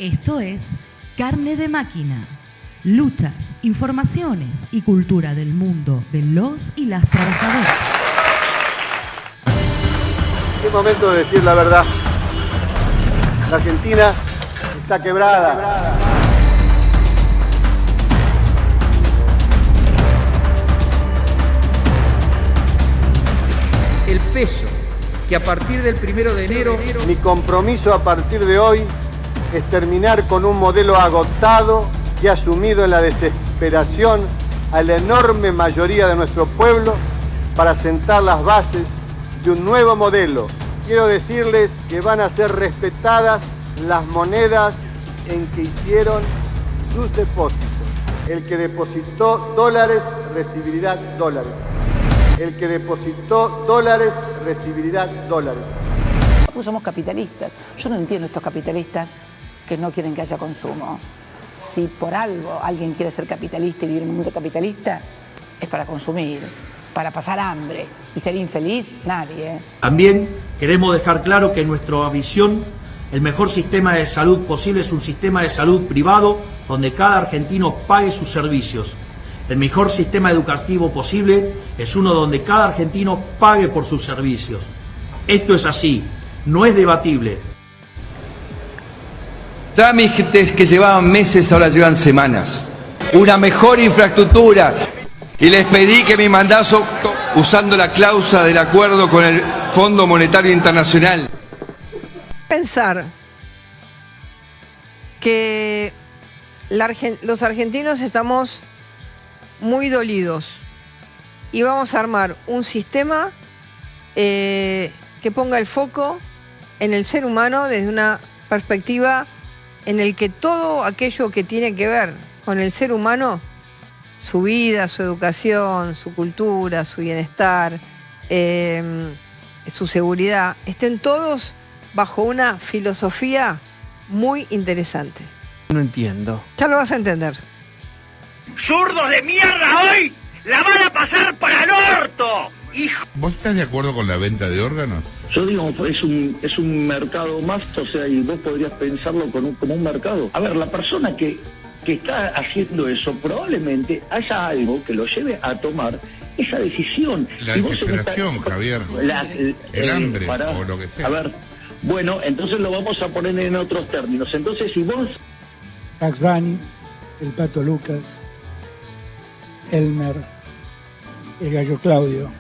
Esto es Carne de Máquina. Luchas, informaciones y cultura del mundo de los y las trabajadoras. Es momento de decir la verdad. La Argentina está quebrada. El peso que a partir del 1 de enero... Mi compromiso a partir de hoy es terminar con un modelo agotado que ha sumido en la desesperación a la enorme mayoría de nuestro pueblo para sentar las bases de un nuevo modelo. Quiero decirles que van a ser respetadas las monedas en que hicieron sus depósitos. El que depositó dólares recibirá dólares. El que depositó dólares recibirá dólares. Pues somos capitalistas. Yo no entiendo estos capitalistas que no quieren que haya consumo. Si por algo alguien quiere ser capitalista y vivir en un mundo capitalista, es para consumir, para pasar hambre y ser infeliz, nadie. También queremos dejar claro que en nuestra visión el mejor sistema de salud posible es un sistema de salud privado donde cada argentino pague sus servicios. El mejor sistema educativo posible es uno donde cada argentino pague por sus servicios. Esto es así, no es debatible. Trámites que llevaban meses ahora llevan semanas. Una mejor infraestructura. Y les pedí que mi mandato, usando la cláusula del acuerdo con el Fondo Monetario Internacional. Pensar que los argentinos estamos muy dolidos y vamos a armar un sistema que ponga el foco en el ser humano desde una perspectiva en el que todo aquello que tiene que ver con el ser humano, su vida, su educación, su cultura, su bienestar, su seguridad, estén todos bajo una filosofía muy interesante. No entiendo. Ya lo vas a entender. ¡Zurdos de mierda hoy! ¡La van a pasar para el orto! ¡Hijo! ¿Vos estás de acuerdo con la venta de órganos? Yo digo, es un mercado más, o sea, y vos podrías pensarlo como un mercado. A ver, la persona que está haciendo eso, probablemente haya algo que lo lleve a tomar esa decisión. La desesperación, Javier. El hambre, o lo que sea. A ver, bueno, entonces lo vamos a poner en otros términos. Entonces, si vos... Bugs Bunny, el Pato Lucas, Elmer, el Gallo Claudio.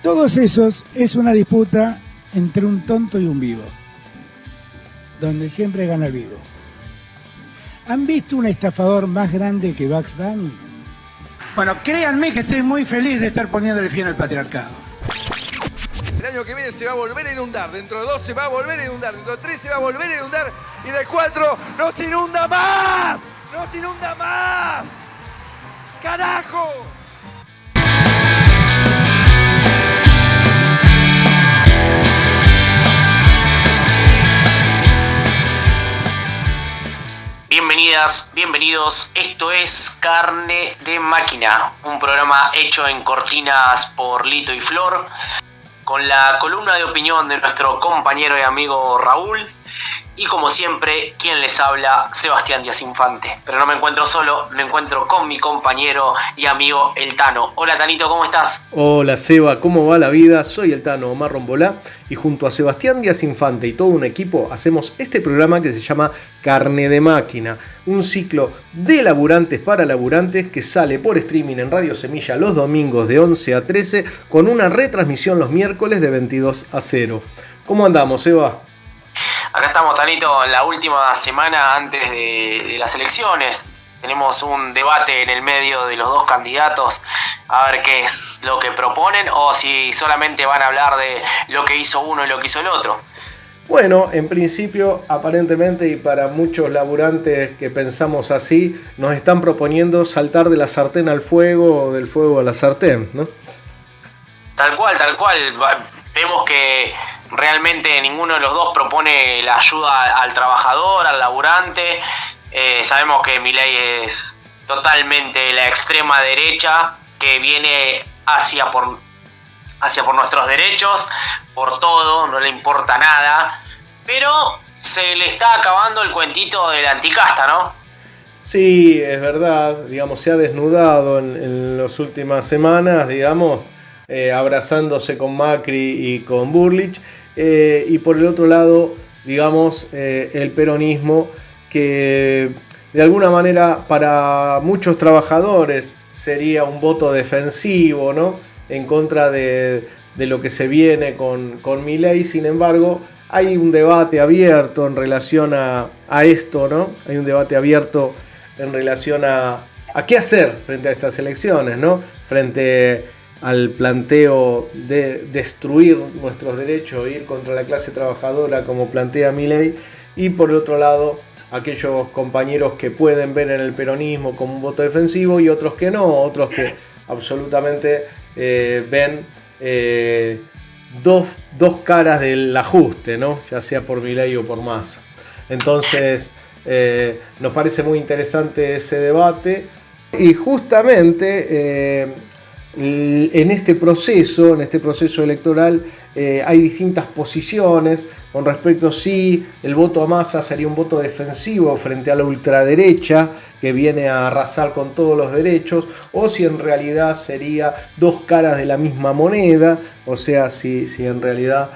Todos esos es una disputa entre un tonto y un vivo, donde siempre gana el vivo. ¿Han visto un estafador más grande que Bugs Bunny? Bueno, créanme que estoy muy feliz de estar poniéndole fin al patriarcado. El año que viene se va a volver a inundar, dentro de 2 se va a volver a inundar, dentro de 3 se va a volver a inundar y de 4 ¡no se inunda más! ¡No se inunda más! ¡Carajo! Bienvenidas, bienvenidos, esto es Carne de Máquina, un programa hecho en cortinas por Lito y Flor, con la columna de opinión de nuestro compañero y amigo Raúl, y como siempre, quien les habla, Sebastián Díaz Infante. Pero no me encuentro solo, me encuentro con mi compañero y amigo el Tano. Hola Tanito, ¿cómo estás? Hola Seba, ¿cómo va la vida? Soy el Tano Omar Rombolá y junto a Sebastián Díaz Infante y todo un equipo hacemos este programa que se llama Carne de Máquina, un ciclo de laburantes para laburantes que sale por streaming en Radio Semilla los domingos de 11 a 13 con una retransmisión los miércoles de 22 a 0. ¿Cómo andamos, Seba? Acá estamos, Tanito, en la última semana antes de las elecciones. Tenemos un debate en el medio de los dos candidatos a ver qué es lo que proponen o si solamente van a hablar de lo que hizo uno y lo que hizo el otro. Bueno, en principio, aparentemente, y para muchos laburantes que pensamos así, nos están proponiendo saltar de la sartén al fuego o del fuego a la sartén, ¿no? Tal cual. Vemos que realmente ninguno de los dos propone la ayuda al trabajador, al laburante. Sabemos que Milei es totalmente la extrema derecha que viene hacia por nuestros derechos, por todo, no le importa nada. pero se le está acabando el cuentito de la anticasta, ¿no? Sí, es verdad, digamos, se ha desnudado en las últimas semanas, digamos, abrazándose con Macri y con Burlich, y por el otro lado, digamos, el peronismo, que de alguna manera para muchos trabajadores sería un voto defensivo, ¿no?, en contra de lo que se viene con Milei. Sin embargo, hay un debate abierto en relación a esto, ¿no? Hay un debate abierto en relación a qué hacer frente a estas elecciones, ¿no? Frente al planteo de destruir nuestros derechos, ir contra la clase trabajadora como plantea Milei, y por el otro lado aquellos compañeros que pueden ver en el peronismo como un voto defensivo y otros que no, otros que absolutamente ven dos caras del ajuste, ¿no?, ya sea por Milei o por Massa. Entonces nos parece muy interesante ese debate, y justamente en este proceso electoral hay distintas posiciones con respecto si el voto a Massa sería un voto defensivo frente a la ultraderecha que viene a arrasar con todos los derechos, o si en realidad sería dos caras de la misma moneda, o sea, si en realidad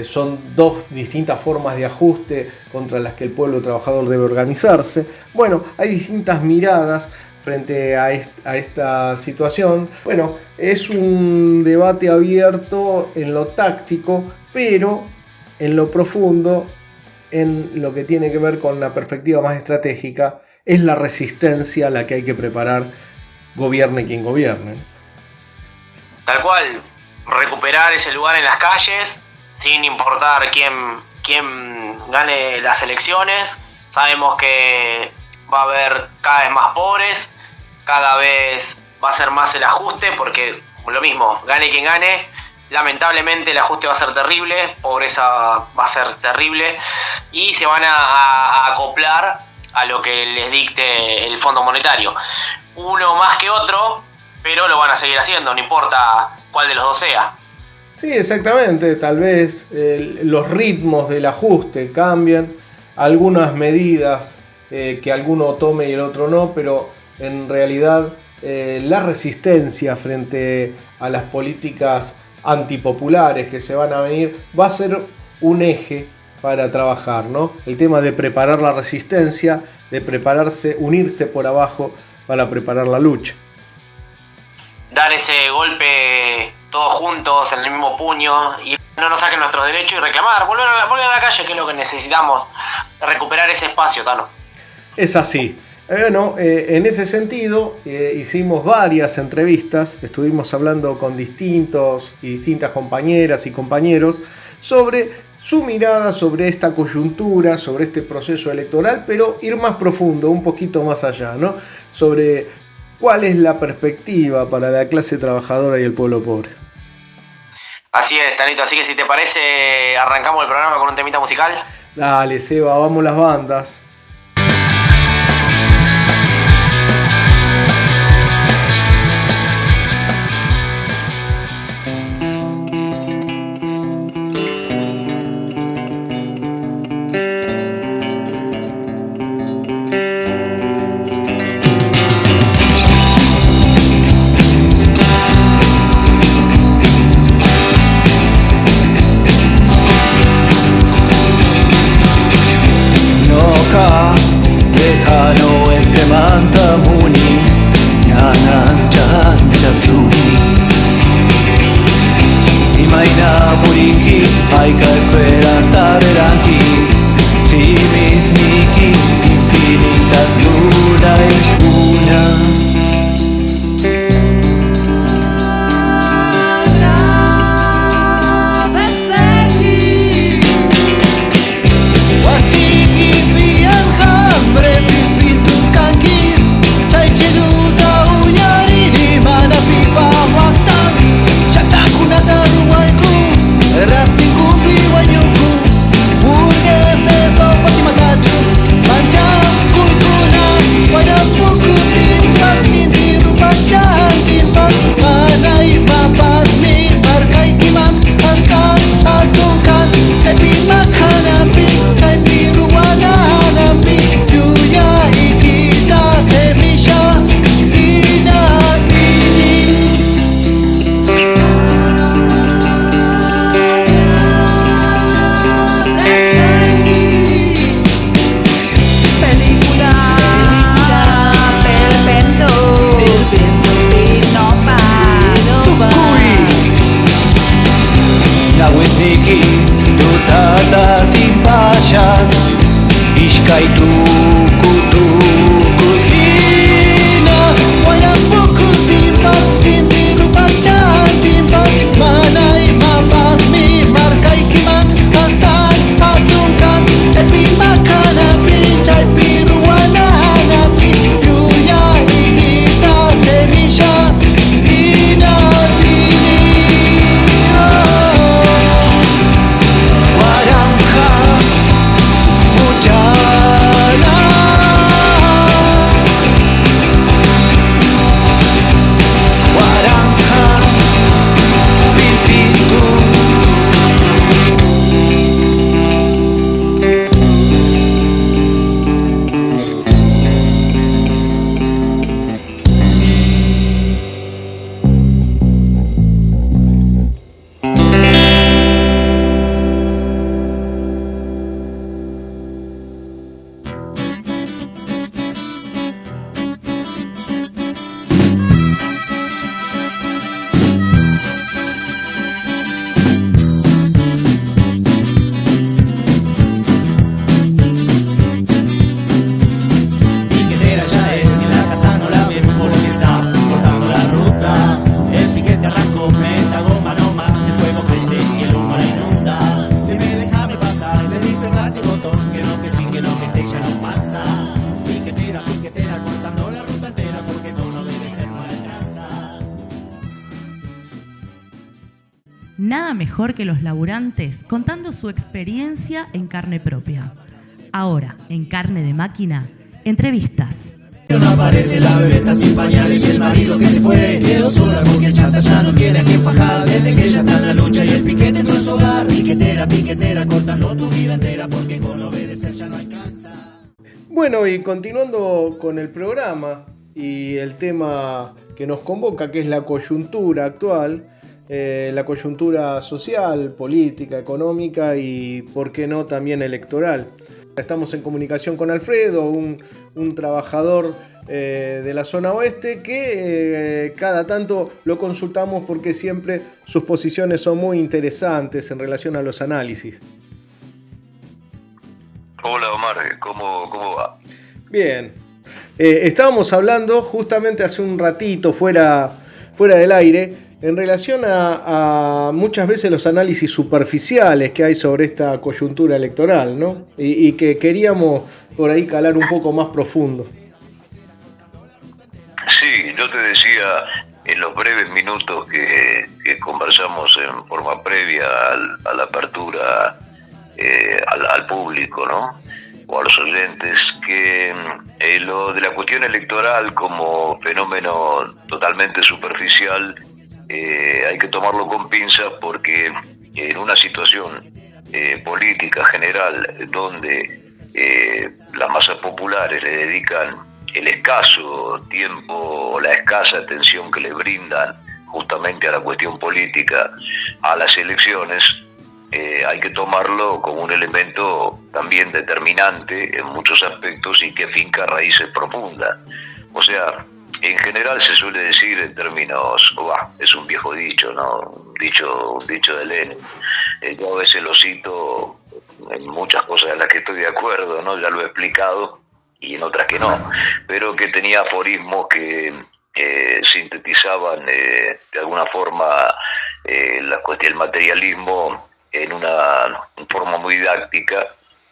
son dos distintas formas de ajuste contra las que el pueblo trabajador debe organizarse. Bueno, hay distintas miradas frente a esta situación. Bueno, es un debate abierto en lo táctico, pero en lo profundo, en lo que tiene que ver con la perspectiva más estratégica, es la resistencia a la que hay que preparar, gobierne quien gobierne. Tal cual, recuperar ese lugar en las calles, sin importar quién gane las elecciones. Sabemos que va a haber cada vez más pobres, cada vez va a ser más el ajuste, porque lo mismo, gane quien gane, lamentablemente el ajuste va a ser terrible, pobreza va a ser terrible, y se van a acoplar a lo que les dicte el Fondo Monetario. Uno más que otro, pero lo van a seguir haciendo, no importa cuál de los dos sea. Sí, exactamente, tal vez los ritmos del ajuste cambian, algunas medidas que alguno tome y el otro no, pero en realidad la resistencia frente a las políticas antipopulares que se van a venir va a ser un eje para trabajar, ¿no? El tema de preparar la resistencia, de prepararse, unirse por abajo para preparar la lucha. Dar ese golpe todos juntos en el mismo puño y no nos saquen nuestros derechos, y reclamar, volver a la calle, que es lo que necesitamos, recuperar ese espacio, Tano. Es así. Bueno, en ese sentido hicimos varias entrevistas, estuvimos hablando con distintas compañeras y compañeros sobre su mirada sobre esta coyuntura, sobre este proceso electoral, pero ir más profundo, un poquito más allá, ¿no? Sobre cuál es la perspectiva para la clase trabajadora y el pueblo pobre. Así es, Tanito, así que si te parece, arrancamos el programa con un temita musical. Dale, Seba, vamos las bandas. Porque begitu tatar timpayan Iskaitu kutuku lina Wayan buku timpat pintiru pacar timpat Manai mapas mi markai kimat Patan patungkan Tapi makan api Tapi ruana api Dunia kita semisa Lina Warangka Mujana Warangka Pipiku Piquetera ya es, en la casa no la ves porque está cortando la ruta. El piquete arrancó, meta goma no más, el fuego crece y el humo la inunda. Déjame pasar, le dice el botón, que no, que sí, que no, que este ya no pasa. Piquetera, piquetera, cortando la ruta entera porque con obedecer no alcanza. Nada mejor que los laburantes contando su experiencia en carne propia. Ahora, en Carne de Máquina, entrevistas. No aparece la bebeta sin pañales y el marido que se fue quedó sola porque el chata ya no tiene a quien fajar desde que ella está en la lucha y el piquete entró en su hogar. Piquetera, piquetera, cortando tu vida entera porque con obedecer ya no alcanza. Bueno, y continuando con el programa y el tema que nos convoca, que es la coyuntura actual, la coyuntura social, política, económica y, por qué no, también electoral. Estamos en comunicación con Alfredo, un trabajador de la zona oeste que cada tanto lo consultamos porque siempre sus posiciones son muy interesantes en relación a los análisis. Hola Omar, ¿cómo va? Bien, estábamos hablando justamente hace un ratito fuera del aire en relación a muchas veces los análisis superficiales que hay sobre esta coyuntura electoral, ¿no? Y que queríamos por ahí calar un poco más profundo. Sí, yo te decía en los breves minutos que conversamos en forma previa a la apertura al público, ¿no? O a los oyentes, que lo de la cuestión electoral como fenómeno totalmente superficial hay que tomarlo con pinzas porque en una situación política general donde las masas populares le dedican el escaso tiempo o la escasa atención que le brindan justamente a la cuestión política, a las elecciones, hay que tomarlo como un elemento también determinante en muchos aspectos y que finca raíces profundas. O sea, en general se suele decir en términos, es un viejo dicho, ¿no? Dicho de Lenin. Yo a veces lo cito en muchas cosas en las que estoy de acuerdo, ¿no? Ya lo he explicado, y en otras que no, pero que tenía aforismos que sintetizaban de alguna forma el materialismo en una forma muy didáctica,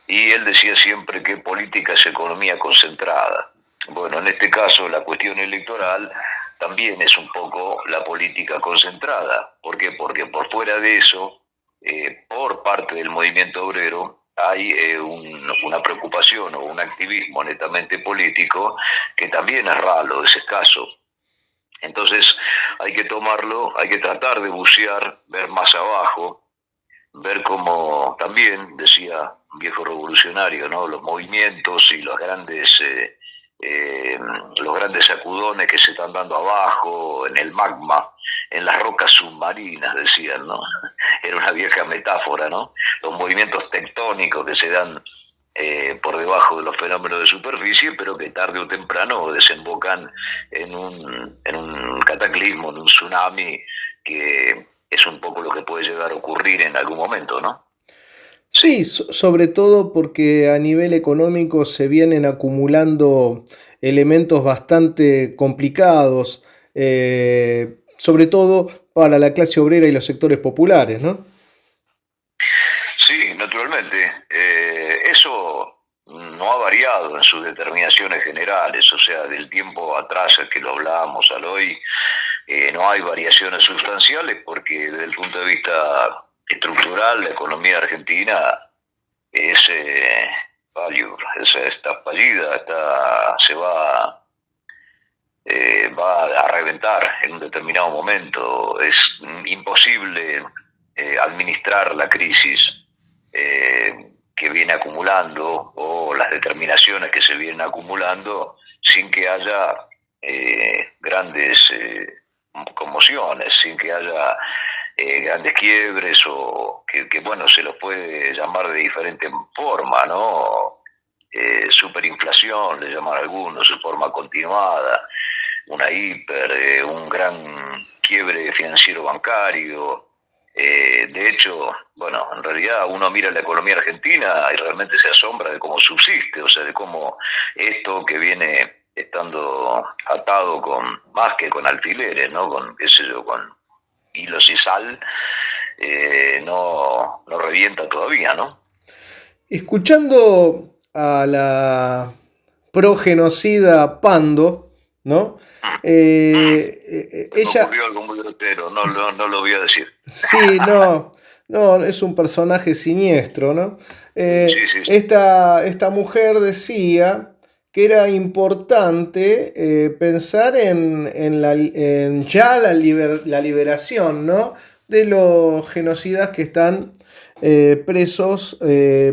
y él decía siempre que política es economía concentrada. Bueno, en este caso la cuestión electoral también es un poco la política concentrada. ¿Por qué? Porque por fuera de eso, por parte del movimiento obrero, hay una preocupación o un activismo netamente político que también es ralo, es escaso. Entonces hay que tomarlo, hay que tratar de bucear, ver más abajo, ver cómo también, decía un viejo revolucionario, ¿no? Los movimientos y los grandes sacudones que se están dando abajo, en el magma, en las rocas submarinas, decían, ¿no? Era una vieja metáfora, ¿no? Los movimientos tectónicos que se dan por debajo de los fenómenos de superficie, pero que tarde o temprano desembocan en un cataclismo, en un tsunami, que es un poco lo que puede llegar a ocurrir en algún momento, ¿no? Sí, sobre todo porque a nivel económico se vienen acumulando elementos bastante complicados, sobre todo para la clase obrera y los sectores populares, ¿no? Sí, naturalmente. Eso no ha variado en sus determinaciones generales, o sea, del tiempo atrás que lo hablábamos al hoy, no hay variaciones sustanciales porque desde el punto de vista estructural la economía argentina está fallida, va a reventar en un determinado momento. Es imposible administrar la crisis que viene acumulando o las determinaciones que se vienen acumulando sin que haya grandes conmociones, sin que haya grandes quiebres o que bueno, se los puede llamar de diferente forma, ¿no? Superinflación, le llaman algunos, de forma continuada, una hiper, un gran quiebre financiero bancario. De hecho, bueno, en realidad uno mira la economía argentina y realmente se asombra de cómo subsiste, o sea, de cómo esto que viene estando atado con más que con alfileres, ¿no? Con, qué sé yo, con hilos y sal, no revienta todavía, ¿no? Escuchando a la progenocida Pando, ¿no? Ella ocurrió algo muy grosero, no lo voy a decir. Sí, no, es un personaje siniestro, ¿no? Sí. Esta mujer decía que era importante pensar en la liberación, ¿no? De los genocidas que están presos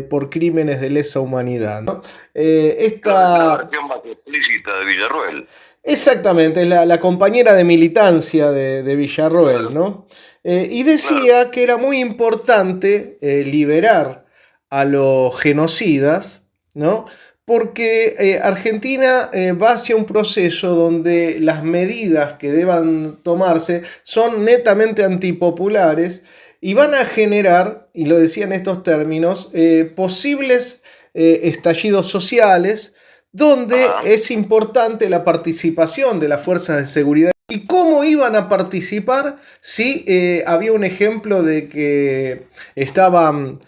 por crímenes de lesa humanidad, ¿no? La versión más explícita de Villarroel. Exactamente, es la compañera de militancia de Villarroel, ¿no? Y decía que era muy importante liberar a los genocidas, ¿no? Porque Argentina va hacia un proceso donde las medidas que deban tomarse son netamente antipopulares y van a generar, y lo decía en estos términos, posibles estallidos sociales donde es importante la participación de las fuerzas de seguridad. ¿Y cómo iban a participar si había un ejemplo de que estaban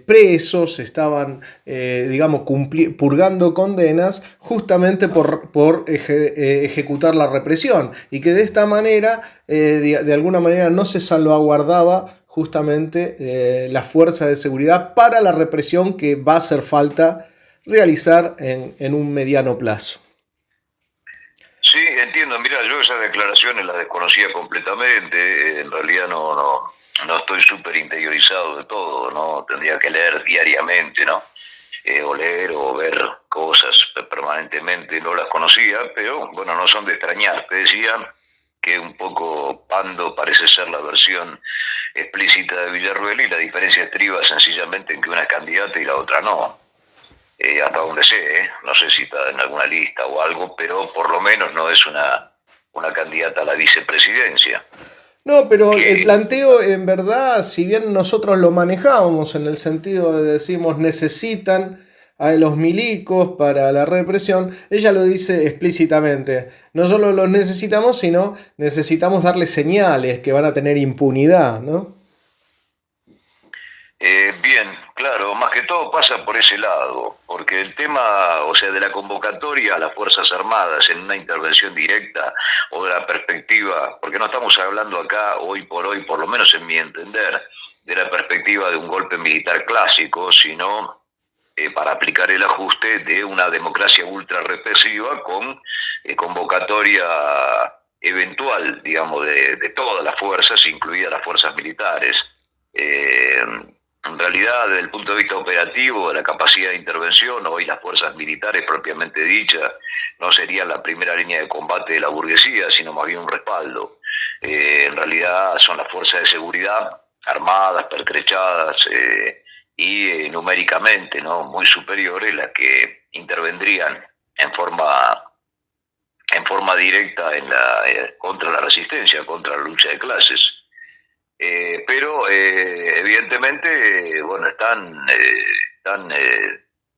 presos, estaban, digamos, purgando condenas justamente por ejecutar la represión? Y que de esta manera, de alguna manera, no se salvaguardaba justamente la fuerza de seguridad para la represión que va a hacer falta realizar en un mediano plazo. Sí, entiendo. Mira, yo esas declaraciones las desconocía completamente. En realidad no estoy súper interiorizado de todo, ¿no? Tendría que leer diariamente, ¿no? O leer o ver cosas permanentemente. No las conocía, pero bueno, no son de extrañar. Te decía que un poco Pando parece ser la versión explícita de Villarroel y la diferencia estriba sencillamente en que una es candidata y la otra no. Hasta donde sé, no sé si está en alguna lista o algo, pero por lo menos no es una candidata a la vicepresidencia. No, pero el planteo en verdad, si bien nosotros lo manejábamos en el sentido de decimos necesitan a los milicos para la represión, ella lo dice explícitamente. No solo los necesitamos, sino necesitamos darle señales que van a tener impunidad, ¿no? Bien, claro, más que todo pasa por ese lado, porque el tema, o sea, de la convocatoria a las Fuerzas Armadas en una intervención directa o de la perspectiva, porque no estamos hablando acá hoy, por lo menos en mi entender, de la perspectiva de un golpe militar clásico, sino para aplicar el ajuste de una democracia ultra represiva con convocatoria eventual, digamos, de todas las fuerzas, incluidas las fuerzas militares. En realidad, desde el punto de vista operativo, de la capacidad de intervención, hoy las fuerzas militares propiamente dichas no serían la primera línea de combate de la burguesía, sino más bien un respaldo. En realidad son las fuerzas de seguridad armadas, pertrechadas y numéricamente, ¿no?, muy superiores las que intervendrían en forma directa contra la resistencia, contra la lucha de clases. pero evidentemente, bueno, están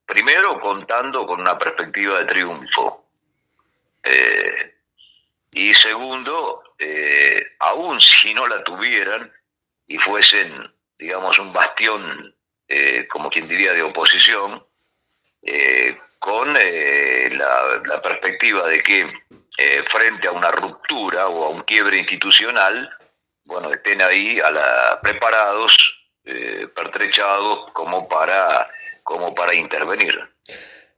primero contando con una perspectiva de triunfo. Y segundo, aún si no la tuvieran y fuesen, digamos, un bastión, como quien diría, de oposición, con la perspectiva de que frente a una ruptura o a un quiebre institucional, bueno, estén ahí preparados, pertrechados como para intervenir.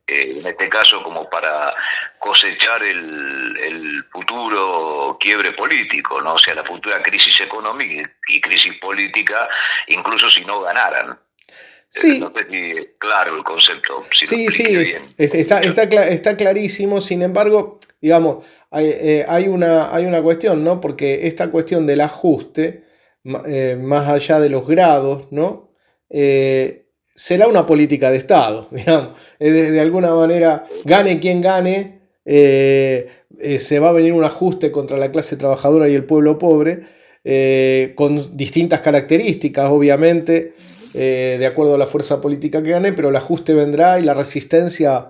En este caso, como para cosechar el futuro quiebre político, ¿no? O sea, la futura crisis económica y crisis política, incluso si no ganaran. Sí. No sé si claro el concepto. Si Sí, bien. Está clarísimo. Sin embargo, digamos, hay una cuestión, ¿no? Porque esta cuestión del ajuste, más allá de los grados, ¿no? Será una política de Estado, digamos. De alguna manera, gane quien gane, se va a venir un ajuste contra la clase trabajadora y el pueblo pobre, con distintas características, obviamente, de acuerdo a la fuerza política que gane, pero el ajuste vendrá y la resistencia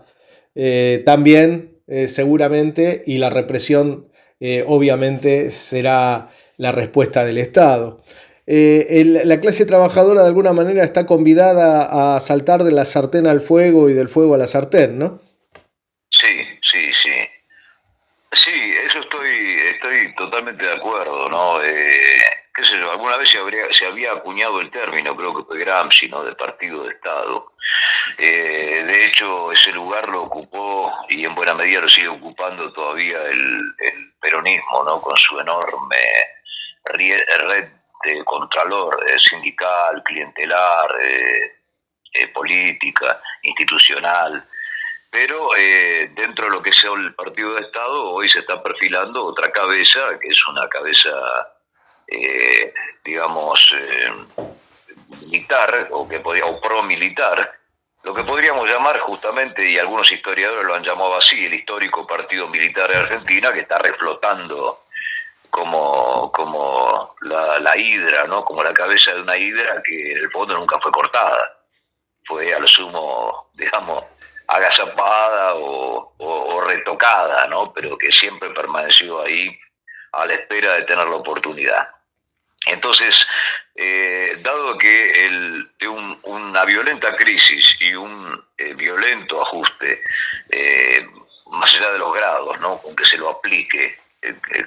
también, seguramente, y la represión, obviamente, será la respuesta del Estado. La clase trabajadora de alguna manera está convidada a saltar de la sartén al fuego y del fuego a la sartén, ¿no? Sí, eso estoy totalmente de acuerdo, ¿no? Qué sé yo, alguna vez se había acuñado el término, creo que fue Gramsci, ¿no? De partido de Estado. De hecho, ese lugar lo ocupó, y en buena medida lo sigue ocupando todavía el peronismo, ¿no? Con su enorme red de contralor sindical, clientelar, política, institucional. Pero dentro de lo que sea el partido de Estado, hoy se está perfilando otra cabeza, que es una cabeza, digamos, militar, o pro-militar, lo que podríamos llamar justamente, y algunos historiadores lo han llamado así, el histórico Partido Militar de Argentina, que está reflotando como la hidra, ¿no? Como la cabeza de una hidra que en el fondo nunca fue cortada. Fue a lo sumo, digamos, agazapada o retocada, ¿no? Pero que siempre permaneció ahí a la espera de tener la oportunidad. Entonces, dado que de una violenta crisis y un violento ajuste, más allá de los grados, ¿no? Con que se lo aplique,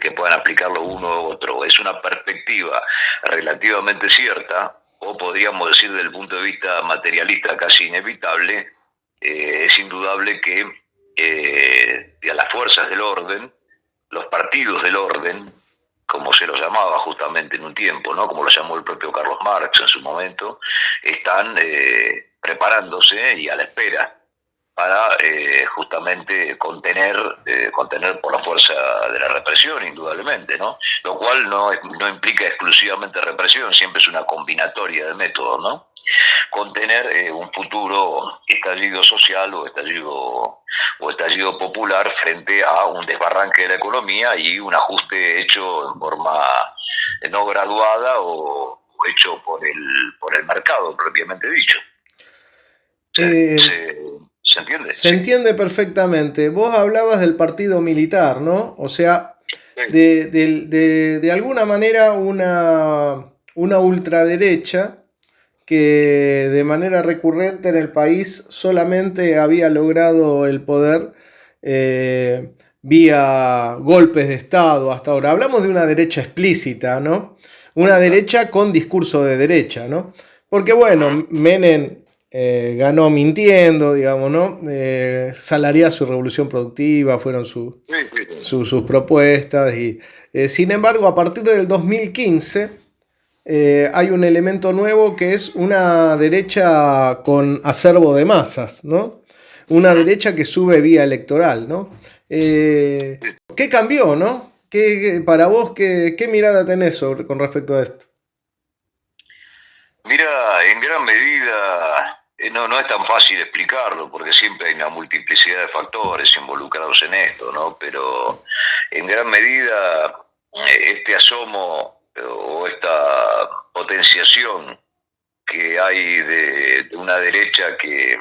que puedan aplicarlo uno u otro, es una perspectiva relativamente cierta, o podríamos decir desde el punto de vista materialista casi inevitable. Es indudable que a las fuerzas del orden, los partidos del orden, como se los llamaba justamente en un tiempo, ¿no? Como lo llamó el propio Carlos Marx en su momento, están preparándose y a la espera para justamente contener por la fuerza de la represión, indudablemente, ¿no? Lo cual no implica exclusivamente represión, siempre es una combinatoria de métodos, ¿no? Contener un futuro estallido social o estallido popular frente a un desbarranque de la economía y un ajuste hecho en forma no graduada o hecho por el mercado propiamente dicho. ¿Se entiende? Se entiende perfectamente. Vos hablabas del partido militar, ¿no? O sea, de alguna manera una ultraderecha que de manera recurrente en el país solamente había logrado el poder vía golpes de Estado hasta ahora. Hablamos de una derecha explícita, ¿no? Una derecha con discurso de derecha, ¿no? Porque bueno, Menem ganó mintiendo, digamos, ¿no? Salaría su revolución productiva, fueron sus propuestas. Y sin embargo, a partir del 2015 hay un elemento nuevo que es una derecha con acervo de masas, ¿no? Una derecha que sube vía electoral, ¿no? ¿Qué cambió, no? Para vos, ¿qué mirada tenés con respecto a esto? Mira, en gran medida no es tan fácil explicarlo porque siempre hay una multiplicidad de factores involucrados en esto, ¿no? Pero en gran medida este asomo o esta potenciación que hay de una derecha que,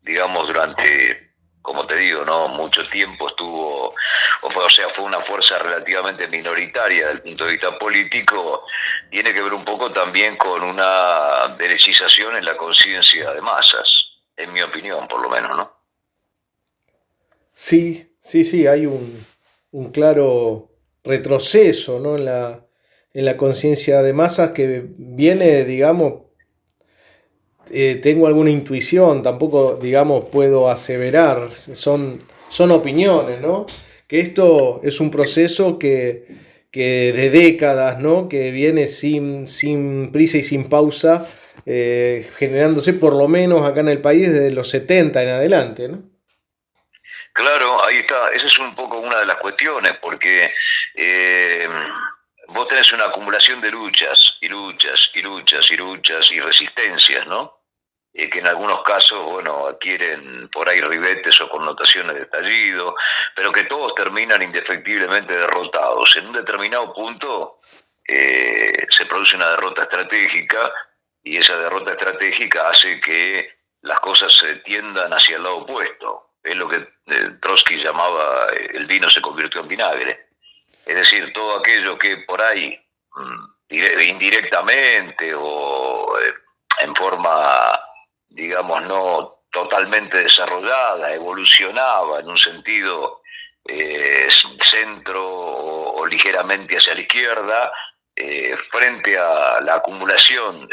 digamos, durante, como te digo, no mucho tiempo estuvo, o sea, fue una fuerza relativamente minoritaria desde el punto de vista político, tiene que ver un poco también con una derechización en la conciencia de masas, en mi opinión, por lo menos, ¿no? Sí, hay un claro retroceso, ¿no? en la conciencia de masas que viene, digamos, tengo alguna intuición, tampoco, digamos, puedo aseverar, son opiniones, ¿no? Que esto es un proceso que de décadas, ¿no? Que viene sin prisa y sin pausa, generándose por lo menos acá en el país desde los 70 en adelante, ¿no? Claro, ahí está, esa es un poco una de las cuestiones, porque vos tenés una acumulación de luchas y resistencias, ¿no? Que en algunos casos, bueno, adquieren por ahí ribetes o connotaciones de estallido, pero que todos terminan indefectiblemente derrotados. En un determinado punto se produce una derrota estratégica, y esa derrota estratégica hace que las cosas se tiendan hacia el lado opuesto. Es lo que Trotsky llamaba el vino se convirtió en vinagre. Es decir, todo aquello que por ahí indirectamente o en forma, digamos, no totalmente desarrollada, evolucionaba en un sentido centro o ligeramente hacia la izquierda, frente a la acumulación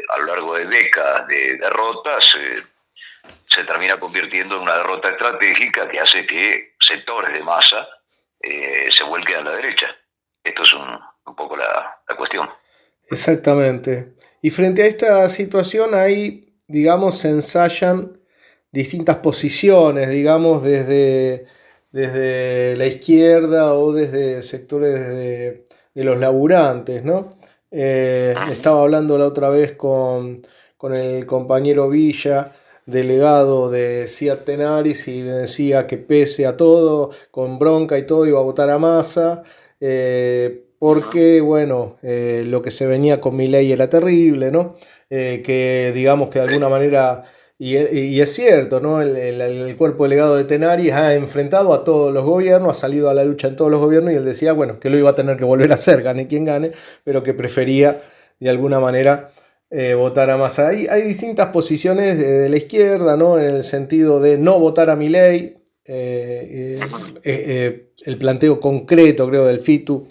a lo largo de décadas de derrotas, se termina convirtiendo en una derrota estratégica que hace que sectores de masa se vuelquen a la derecha. Esto es un poco la cuestión. Exactamente. Y frente a esta situación ahí, digamos, se ensayan distintas posiciones, digamos, desde la izquierda o desde sectores de los laburantes, ¿no? Estaba hablando la otra vez con el compañero Villa, delegado de Fiat Tenaris, y me decía que pese a todo, con bronca y todo, iba a votar a Massa, porque, bueno, lo que se venía con Milei era terrible, ¿no? Que digamos que de alguna manera, y es cierto, ¿no? El cuerpo delegado de Tenaris ha enfrentado a todos los gobiernos, ha salido a la lucha en todos los gobiernos, y él decía, bueno, que lo iba a tener que volver a hacer, gane quien gane, pero que prefería de alguna manera votar a Massa. Hay distintas posiciones de la izquierda, ¿no? En el sentido de no votar a Milei, el planteo concreto, creo, del FITU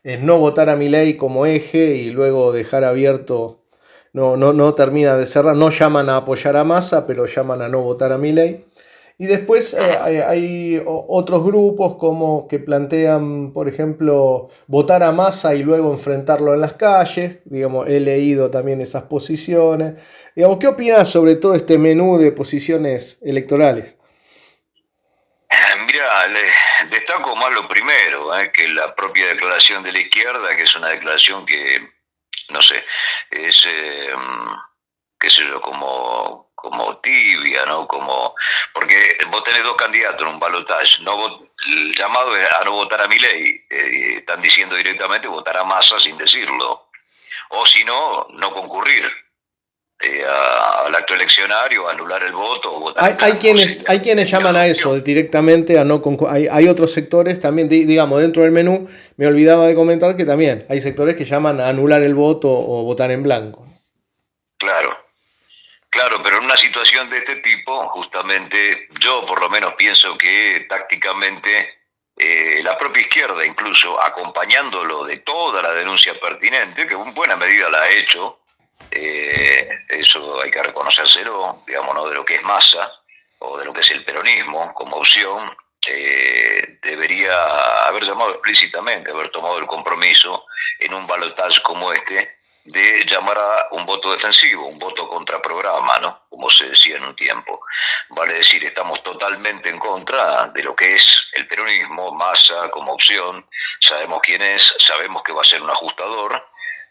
es no votar a Milei como eje y luego dejar abierto, no termina de cerrar, no llaman a apoyar a Massa, pero llaman a no votar a Milei. Y después hay otros grupos como que plantean, por ejemplo, votar a Massa y luego enfrentarlo en las calles. Digamos, he leído también esas posiciones. Digamos, ¿qué opinas sobre todo este menú de posiciones electorales? Mira, destaco más lo primero, que la propia declaración de la izquierda, que es una declaración que, no sé, es, qué sé yo, como tibia, ¿no? Porque vos tenés dos candidatos en un balotaje, el llamado es a no votar a Milei, están diciendo directamente votar a Massa sin decirlo, o si no concurrir al acto eleccionario, anular el voto o votar. Hay quienes llaman a eso directamente, a no hay otros sectores también, digamos, dentro del menú, me olvidaba de comentar que también hay sectores que llaman a anular el voto o votar en blanco. Claro, pero en una situación de este tipo, justamente, yo por lo menos pienso que tácticamente la propia izquierda, incluso acompañándolo de toda la denuncia pertinente, que en buena medida la ha hecho, eso hay que reconocérselo, digamos, ¿no? De lo que es Massa o de lo que es el peronismo como opción, debería haber llamado explícitamente, haber tomado el compromiso en un balotaje como este, de llamar a un voto defensivo, un voto contra programa, ¿no? Como se decía en un tiempo. Vale decir, estamos totalmente en contra de lo que es el peronismo, Massa como opción, sabemos quién es, sabemos que va a ser un ajustador,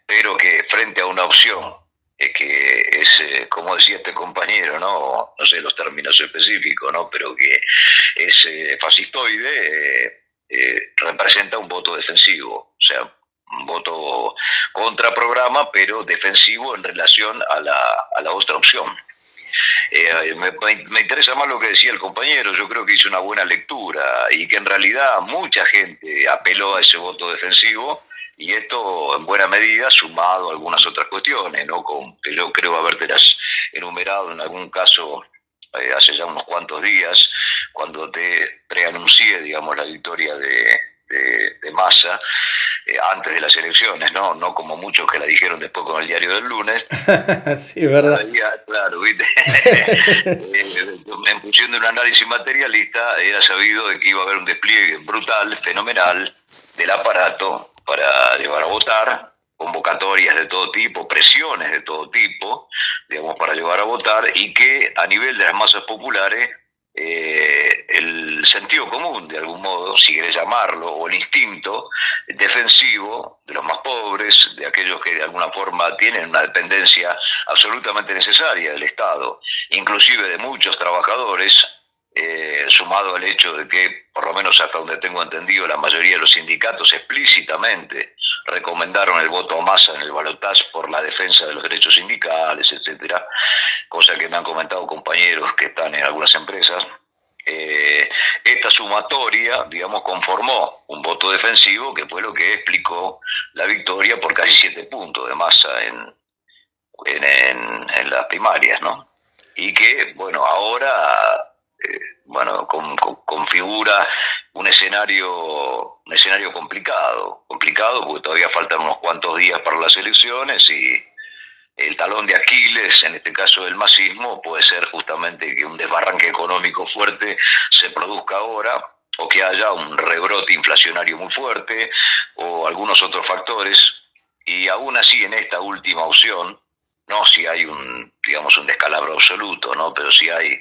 pero que frente a una opción que es, como decía este compañero, no sé los términos específicos, ¿no? Pero que es fascistoide, representa un voto defensivo. O sea, voto contra programa, pero defensivo en relación a la otra opción. Me interesa más lo que decía el compañero. Yo creo que hizo una buena lectura y que en realidad mucha gente apeló a ese voto defensivo, y esto en buena medida sumado a algunas otras cuestiones, ¿no? Que yo creo habértelas enumerado en algún caso hace ya unos cuantos días, cuando te preanuncié, digamos, la victoria de Massa antes de las elecciones, no como muchos que la dijeron después con el diario del lunes. Sí, verdad. Claro, ¿viste? En función de un análisis materialista, era sabido de que iba a haber un despliegue brutal, fenomenal, del aparato para llevar a votar, convocatorias de todo tipo, presiones de todo tipo, digamos, para llevar a votar, y que a nivel de las masas populares el sentido común, de algún modo, si querés llamarlo, o el instinto defensivo de los más pobres, de aquellos que de alguna forma tienen una dependencia absolutamente necesaria del Estado, inclusive de muchos trabajadores, sumado al hecho de que, por lo menos hasta donde tengo entendido, la mayoría de los sindicatos explícitamente recomendaron el voto a Massa en el balotaje por la defensa de los derechos sindicales, etcétera, cosa que me han comentado compañeros que están en algunas empresas. Esta sumatoria, digamos, conformó un voto defensivo que fue lo que explicó la victoria por casi 7 puntos de Massa en las primarias, ¿no? Y que, bueno, ahora configura un escenario complicado porque todavía faltan unos cuantos días para las elecciones, y el talón de Aquiles, en este caso del masismo, puede ser justamente que un desbarranque económico fuerte se produzca ahora, o que haya un rebrote inflacionario muy fuerte, o algunos otros factores. Y aún así, en esta última opción, no si hay un descalabro absoluto, ¿no? Pero si hay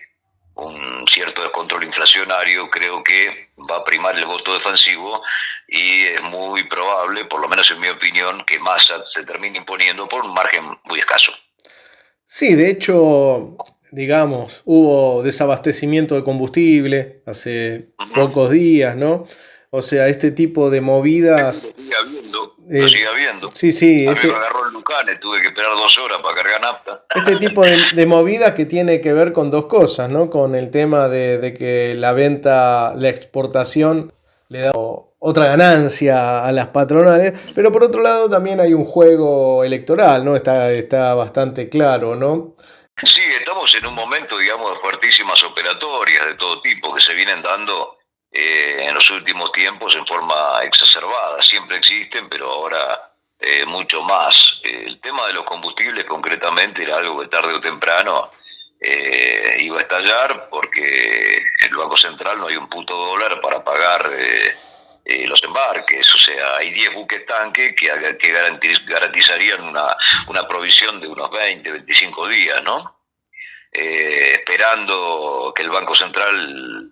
un cierto descontrol inflacionario, creo que va a primar el voto defensivo, y es muy probable, por lo menos en mi opinión, que Massa se termine imponiendo por un margen muy escaso. Sí, de hecho, digamos, hubo desabastecimiento de combustible hace pocos días, ¿no? O sea, este tipo de movidas... Lo sigue habiendo. Sí. A mí me agarró el Lucane, tuve que esperar 2 horas para cargar nafta. Este tipo de movidas que tiene que ver con dos cosas, ¿no? Con el tema de que la exportación le da otra ganancia a las patronales, pero por otro lado también hay un juego electoral, ¿no? Está bastante claro, ¿no? Sí, estamos en un momento, digamos, de fuertísimas operatorias de todo tipo que se vienen dando en los últimos tiempos en forma exacerbada. Siempre existen, pero ahora mucho más. El tema de los combustibles concretamente era algo que tarde o temprano iba a estallar, porque en el Banco Central no hay un puto dólar para pagar los embarques. O sea, hay 10 buques tanque que garantizarían una provisión de unos 20, 25 días, ¿no? Esperando que el Banco Central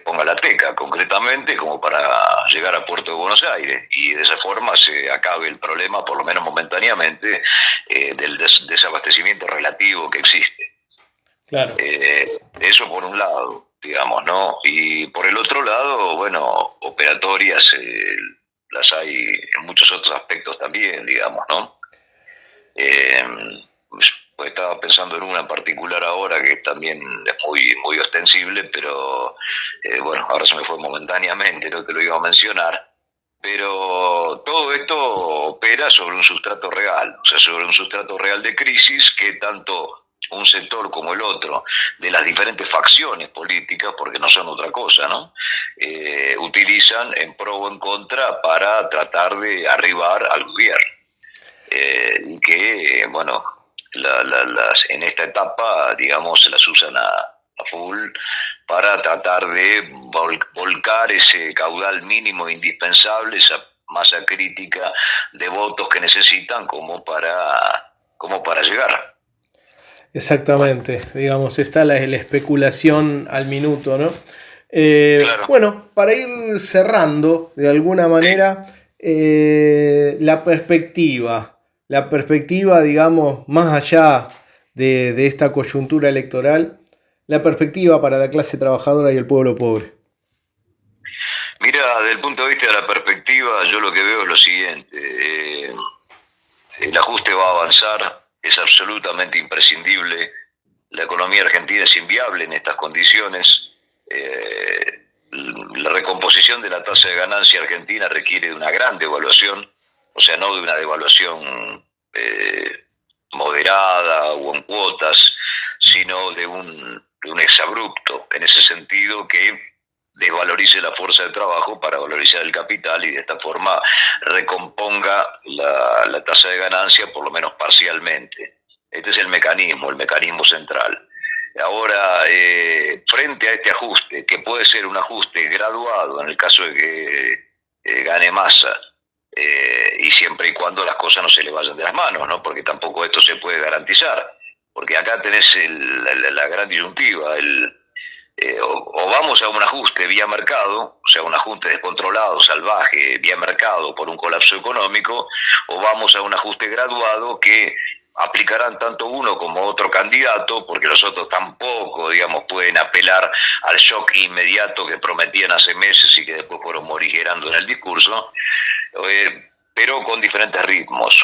ponga la teca, concretamente, como para llegar a Puerto de Buenos Aires, y de esa forma se acabe el problema, por lo menos momentáneamente, del desabastecimiento relativo que existe. Claro. Eso por un lado, digamos, ¿no? Y por el otro lado, bueno, operatorias las hay en muchos otros aspectos también, digamos, ¿no? Pues estaba pensando en una en particular ahora que también es muy, muy ostensible, pero bueno, ahora se me fue momentáneamente, no te lo iba a mencionar. Pero todo esto opera sobre un sustrato real, o sea, sobre un sustrato real de crisis que tanto un sector como el otro, de las diferentes facciones políticas, porque no son otra cosa, ¿no? Utilizan en pro o en contra para tratar de arribar al gobierno. Y que, bueno, en esta etapa, digamos, se las usan a full para tratar de volcar ese caudal mínimo indispensable, esa masa crítica de votos que necesitan como para llegar. Exactamente, digamos, está la especulación al minuto, ¿no? Claro. Bueno, para ir cerrando, de alguna manera, la perspectiva, digamos, más allá de esta coyuntura electoral, la perspectiva para la clase trabajadora y el pueblo pobre. Mira, desde el punto de vista de la perspectiva, definitiva, yo lo que veo es lo siguiente. El ajuste va a avanzar, es absolutamente imprescindible. La economía argentina es inviable en estas condiciones. La recomposición de la tasa de ganancia argentina requiere de una gran devaluación, o sea, no de una devaluación moderada o en cuotas, sino de un exabrupto, en ese sentido que desvalorice la fuerza de trabajo para valorizar el capital y de esta forma recomponga la tasa de ganancia, por lo menos parcialmente. Este es el mecanismo central. Ahora, frente a este ajuste, que puede ser un ajuste graduado en el caso de que gane Massa, y siempre y cuando las cosas no se le vayan de las manos, ¿no? Porque tampoco esto se puede garantizar, porque acá tenés la gran disyuntiva, o vamos a un ajuste vía mercado, o sea, un ajuste descontrolado, salvaje, vía mercado por un colapso económico, o vamos a un ajuste graduado que aplicarán tanto uno como otro candidato, porque los otros tampoco, digamos, pueden apelar al shock inmediato que prometían hace meses y que después fueron morigerando en el discurso, pero con diferentes ritmos.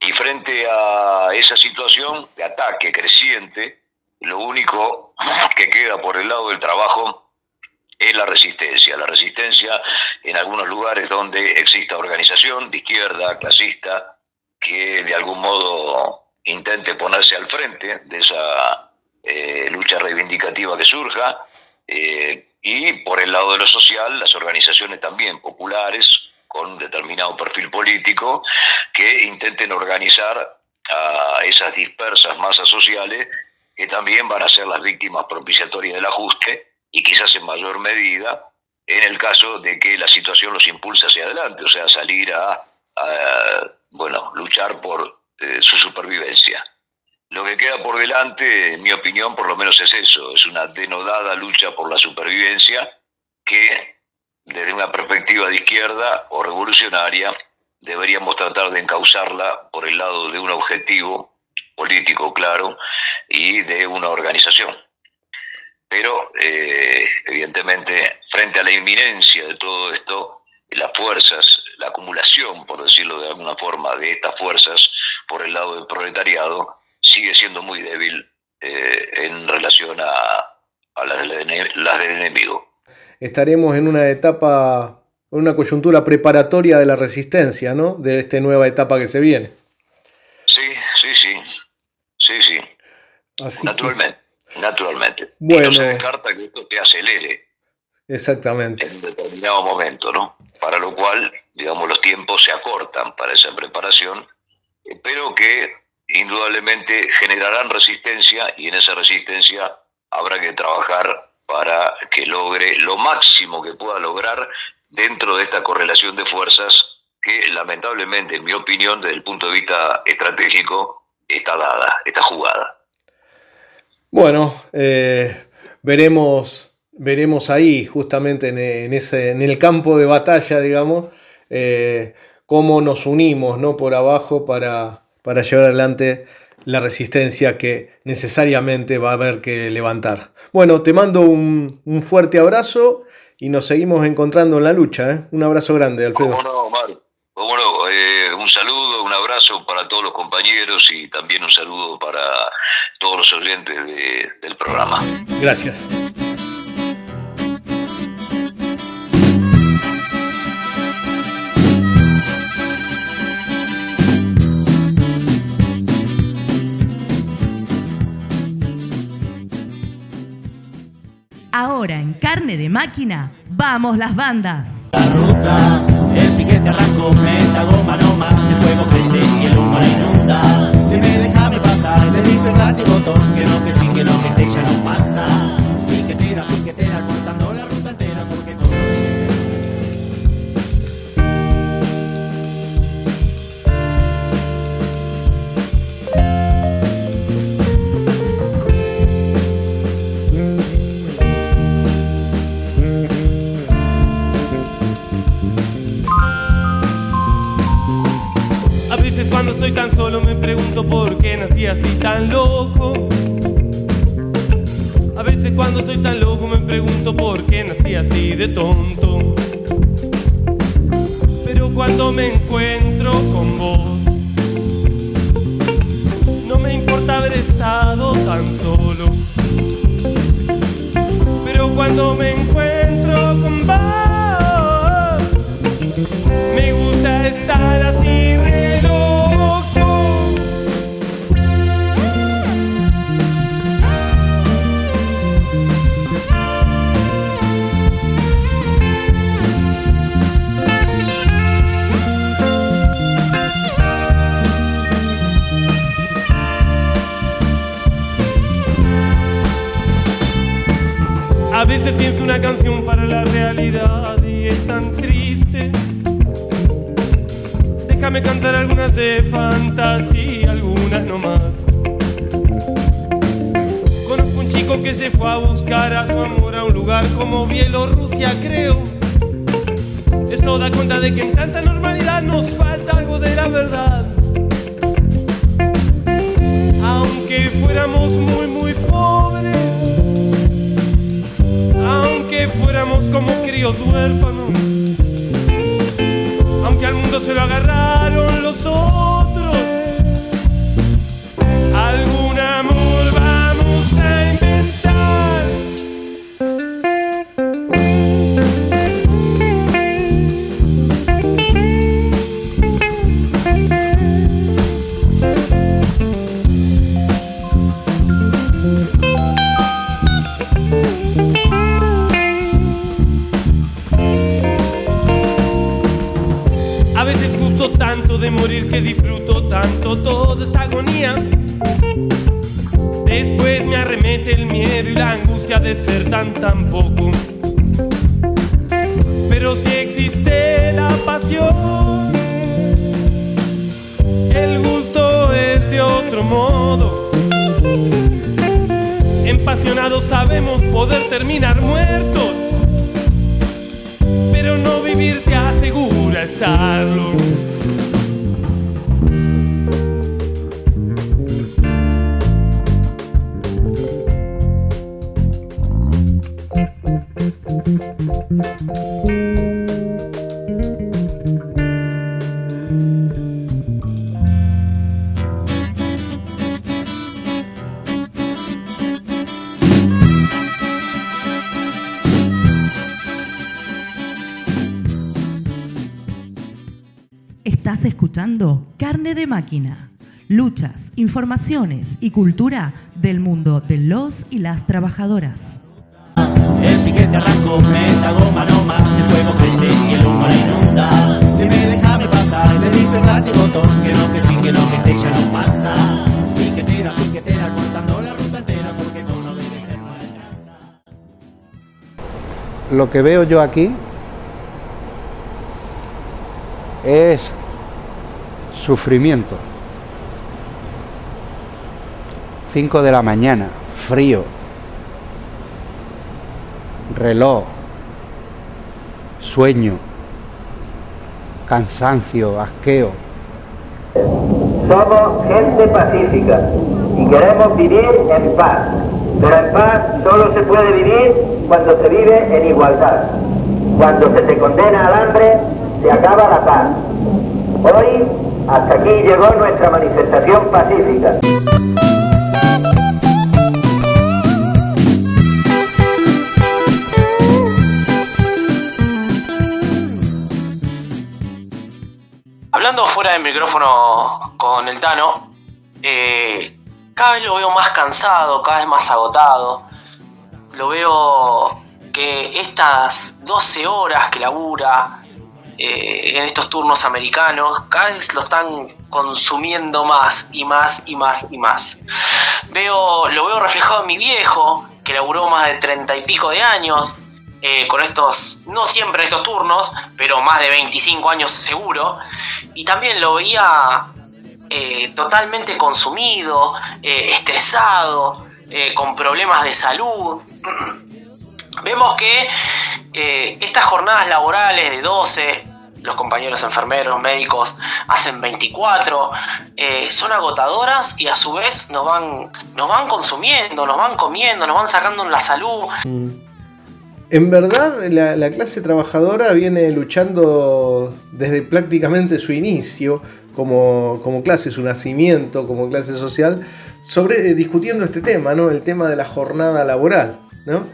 Y frente a esa situación de ataque creciente, lo único que queda por el lado del trabajo es la resistencia. La resistencia en algunos lugares donde exista organización de izquierda, clasista, que de algún modo intente ponerse al frente de esa lucha reivindicativa que surja, y por el lado de lo social, las organizaciones también populares con un determinado perfil político que intenten organizar a esas dispersas masas sociales que también van a ser las víctimas propiciatorias del ajuste y quizás en mayor medida en el caso de que la situación los impulse hacia adelante, o sea, salir a luchar por su supervivencia. Lo que queda por delante, en mi opinión, por lo menos es eso, es una denodada lucha por la supervivencia que, desde una perspectiva de izquierda o revolucionaria, deberíamos tratar de encauzarla por el lado de un objetivo político claro y de una organización. Pero, evidentemente, frente a la inminencia de todo esto, las fuerzas, la acumulación, por decirlo de alguna forma, de estas fuerzas por el lado del proletariado sigue siendo muy débil en relación a las del enemigo. Estaremos en una etapa, en una coyuntura preparatoria de la resistencia, ¿no? De esta nueva etapa que se viene. Sí. Así naturalmente. Bueno. Y no se descarta que esto te acelere. Exactamente. En un determinado momento, ¿no? Para lo cual, digamos, los tiempos se acortan para esa preparación, pero que indudablemente generarán resistencia y en esa resistencia habrá que trabajar para que logre lo máximo que pueda lograr dentro de esta correlación de fuerzas que lamentablemente, en mi opinión, desde el punto de vista estratégico, está dada, está jugada. Bueno, veremos ahí justamente en el campo de batalla, digamos, cómo nos unimos, ¿no? Por abajo para llevar adelante la resistencia que necesariamente va a haber que levantar. Bueno, te mando un fuerte abrazo y nos seguimos encontrando en la lucha, ¿eh? Un abrazo grande, Alfredo. ¿Cómo no, Omar? ¿Cómo no? Un saludo, un abrazo para todos los compañeros y también un saludo para todos los oyentes del programa. Gracias. Ahora en Carne de Máquina, ¡vamos las bandas! La ruta, el piquete arrancó, meta goma no más, el fuego crece y el humo la inunda. Dime, déjame pasar, le dice el rati botón, que no, que sí, que no, que este ya no pasa. Piquetera, cortando la ruta entera, porque todo Cuando estoy tan solo me pregunto por qué nací así tan loco. A veces cuando estoy tan loco me pregunto por qué nací así de tonto. Pero cuando me encuentro con vos, no me importa haber estado tan solo. Pero cuando me encuentro con vos, me gusta estar así re loco. A veces pienso una canción para la realidad y es tan triste. Déjame cantar algunas de fantasía, algunas nomás. Conozco un chico que se fue a buscar a su amor a un lugar como Bielorrusia, creo. Eso da cuenta de que en tanta normalidad nos falta algo de la verdad. Aunque fuéramos muy muy pobres, aunque fuéramos como críos huérfanos, aunque al mundo se lo agarraron los otros, algún amor vamos a inventar. A veces gusto tanto de morir que disfruto tanto toda esta agonía. Después me arremete el miedo y la angustia de ser tan poco. Pero si existe la pasión, el gusto es de otro modo. Empasionados sabemos poder terminar muertos, pero no vivir te asegura estarlo. Estás escuchando Carne de Máquina, luchas, informaciones y cultura del mundo de los y las trabajadoras. El piquete arrancó, meta goma no más, el fuego crece y el humo la inunda. Dime, déjame pasar, le dice el látigo botón, que no, que sí, que no, que este ya no pasa. Piquetera, cortando la ruta entera, porque con obedecer no alcanza. Lo que veo yo aquí es sufrimiento. 5 de la mañana, frío, reloj, sueño, cansancio, asqueo. Somos gente pacífica y queremos vivir en paz, pero en paz solo se puede vivir cuando se vive en igualdad. Cuando se te condena al hambre, se acaba la paz. Hoy, hasta aquí llegó nuestra manifestación pacífica. Hablando fuera del micrófono con el Tano, cada vez lo veo más cansado, cada vez más agotado. Lo veo que estas 12 horas que labura en estos turnos americanos, cada vez lo están consumiendo más y más y más y más. Lo veo reflejado en mi viejo, que laburó más de 30 y pico de años, con estos, no siempre estos turnos, pero más de 25 años seguro, y también lo veía totalmente consumido, estresado, con problemas de salud. Vemos que estas jornadas laborales de 12, los compañeros enfermeros, médicos, hacen 24, son agotadoras y a su vez nos van consumiendo, nos van comiendo, nos van sacando la salud. En verdad, la clase trabajadora viene luchando desde prácticamente su inicio, como clase, su nacimiento, como clase social, discutiendo este tema, ¿no? El tema de la jornada laboral, ¿no?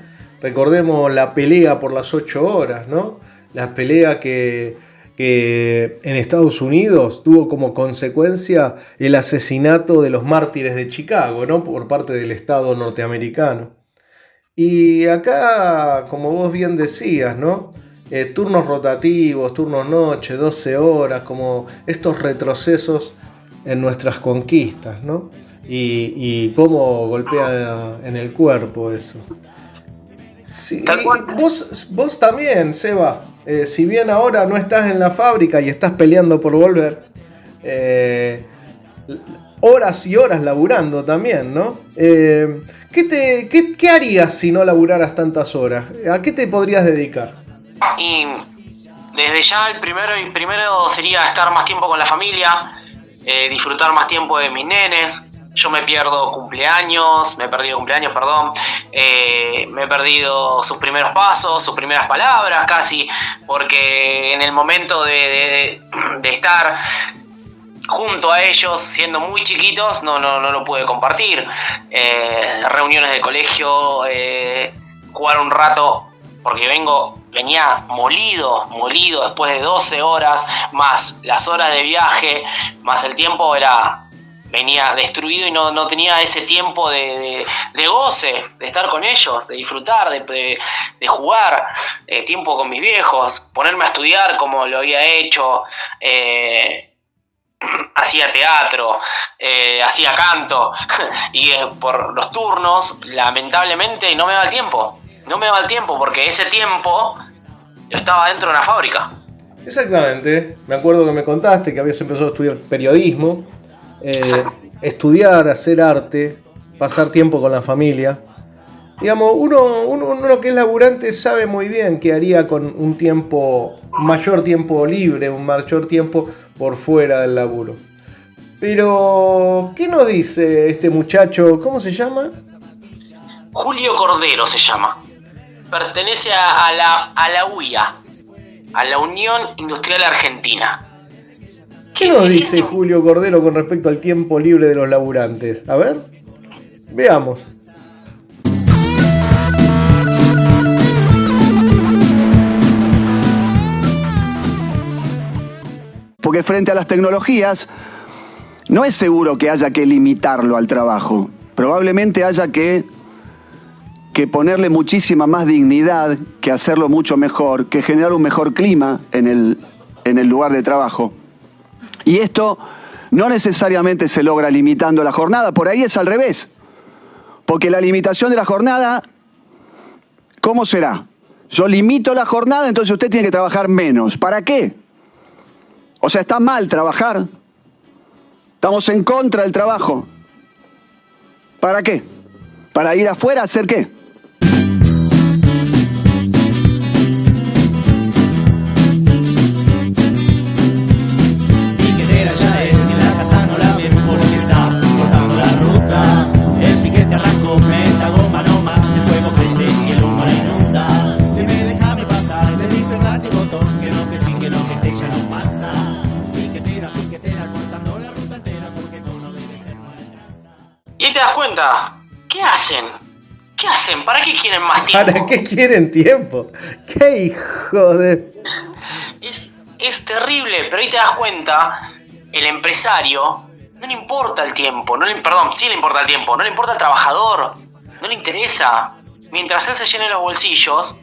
Recordemos la pelea por las 8 horas, ¿no? La pelea que en Estados Unidos tuvo como consecuencia el asesinato de los mártires de Chicago, ¿no? Por parte del Estado norteamericano. Y acá, como vos bien decías, ¿no? Turnos rotativos, turnos noche, 12 horas, como estos retrocesos en nuestras conquistas, ¿no? Y cómo golpea en el cuerpo eso. Sí, vos también, Seba, si bien ahora no estás en la fábrica y estás peleando por volver, horas y horas laburando también, ¿no? ¿Qué harías si no laburaras tantas horas? ¿A qué te podrías dedicar? Y desde ya el primero sería estar más tiempo con la familia, disfrutar más tiempo de mis nenes. Yo me he perdido cumpleaños, me he perdido sus primeros pasos, sus primeras palabras casi, porque en el momento de estar junto a ellos, siendo muy chiquitos, no lo pude compartir. Reuniones de colegio, jugar un rato, porque venía molido después de 12 horas, más las horas de viaje, más el tiempo venía destruido y no tenía ese tiempo de goce, de estar con ellos, de disfrutar, de jugar, tiempo con mis viejos, ponerme a estudiar como lo había hecho. Hacía teatro, hacía canto y por los turnos lamentablemente no me daba el tiempo porque ese tiempo yo estaba dentro de una fábrica. Exactamente, me acuerdo que me contaste que habías empezado a estudiar periodismo, estudiar, hacer arte, pasar tiempo con la familia. Digamos, uno que es laburante sabe muy bien qué haría con un mayor tiempo libre, un mayor tiempo por fuera del laburo. Pero, ¿qué nos dice este muchacho? ¿Cómo se llama? Julio Cordero se llama. Pertenece a la UIA, a la Unión Industrial Argentina. ¿Qué nos dice Julio Cordero con respecto al tiempo libre de los laburantes? A ver, veamos. Porque frente a las tecnologías no es seguro que haya que limitarlo al trabajo. Probablemente haya que ponerle muchísima más dignidad, que hacerlo mucho mejor, que generar un mejor clima en el lugar de trabajo. Y esto no necesariamente se logra limitando la jornada, por ahí es al revés. Porque la limitación de la jornada, ¿cómo será? Yo limito la jornada, entonces usted tiene que trabajar menos. ¿Para qué? O sea, está mal trabajar. Estamos en contra del trabajo. ¿Para qué? ¿Para ir afuera a hacer qué? Piquetera ya es, en la casa no la ves porque está cortando la ruta. El piquete arrancó, meta goma no más, el fuego crece y el humo la inunda. Que me déjame pasar, le dice el ratito botón, que no, que sí, que no, que este ya no pasa. Piquetera, cortando la ruta entera porque tú no debes ser una alcanza. Y ahí te das cuenta, ¿qué hacen? ¿Para qué quieren más tiempo? ¿Para qué quieren tiempo? ¡Qué hijo de...! Es terrible, pero ahí te das cuenta, el empresario no le importa el tiempo, sí le importa el tiempo, no le importa el trabajador, no le interesa. Mientras él se llene los bolsillos,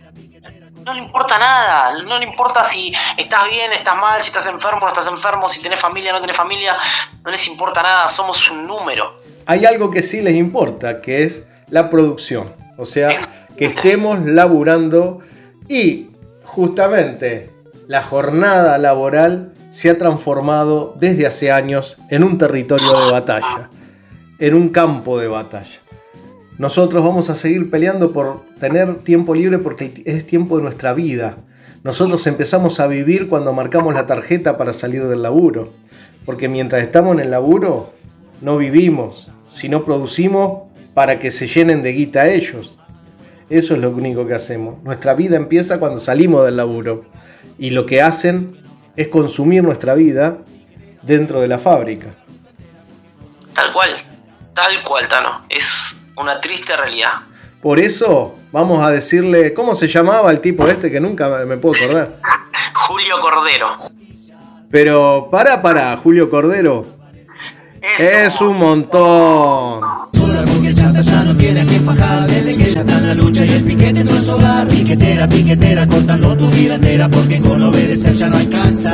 no le importa nada, no le importa si estás bien, estás mal, si estás enfermo, no estás enfermo, si tenés familia, no tenés familia, no les importa nada, somos un número. Hay algo que sí les importa, que es la producción, o sea, que estemos laburando y justamente la jornada laboral se ha transformado desde hace años en un territorio de batalla, en un campo de batalla. Nosotros vamos a seguir peleando por tener tiempo libre porque es tiempo de nuestra vida. Nosotros empezamos a vivir cuando marcamos la tarjeta para salir del laburo, porque mientras estamos en el laburo no vivimos, sino producimos para que se llenen de guita ellos. Eso es lo único que hacemos. Nuestra vida empieza cuando salimos del laburo. Y lo que hacen es consumir nuestra vida dentro de la fábrica. Tal cual, Tano. Es una triste realidad. Por eso vamos a decirle, ¿cómo se llamaba el tipo este que nunca me puedo acordar? Julio Cordero. Pero para, Julio Cordero. Es un montón. Porque el chanta ya no tiene a quien fajar, desde que ya está en la lucha y el piquete entró en su hogar. Piquetera, piquetera, cortando tu vida entera, porque con obedecer ya no alcanza.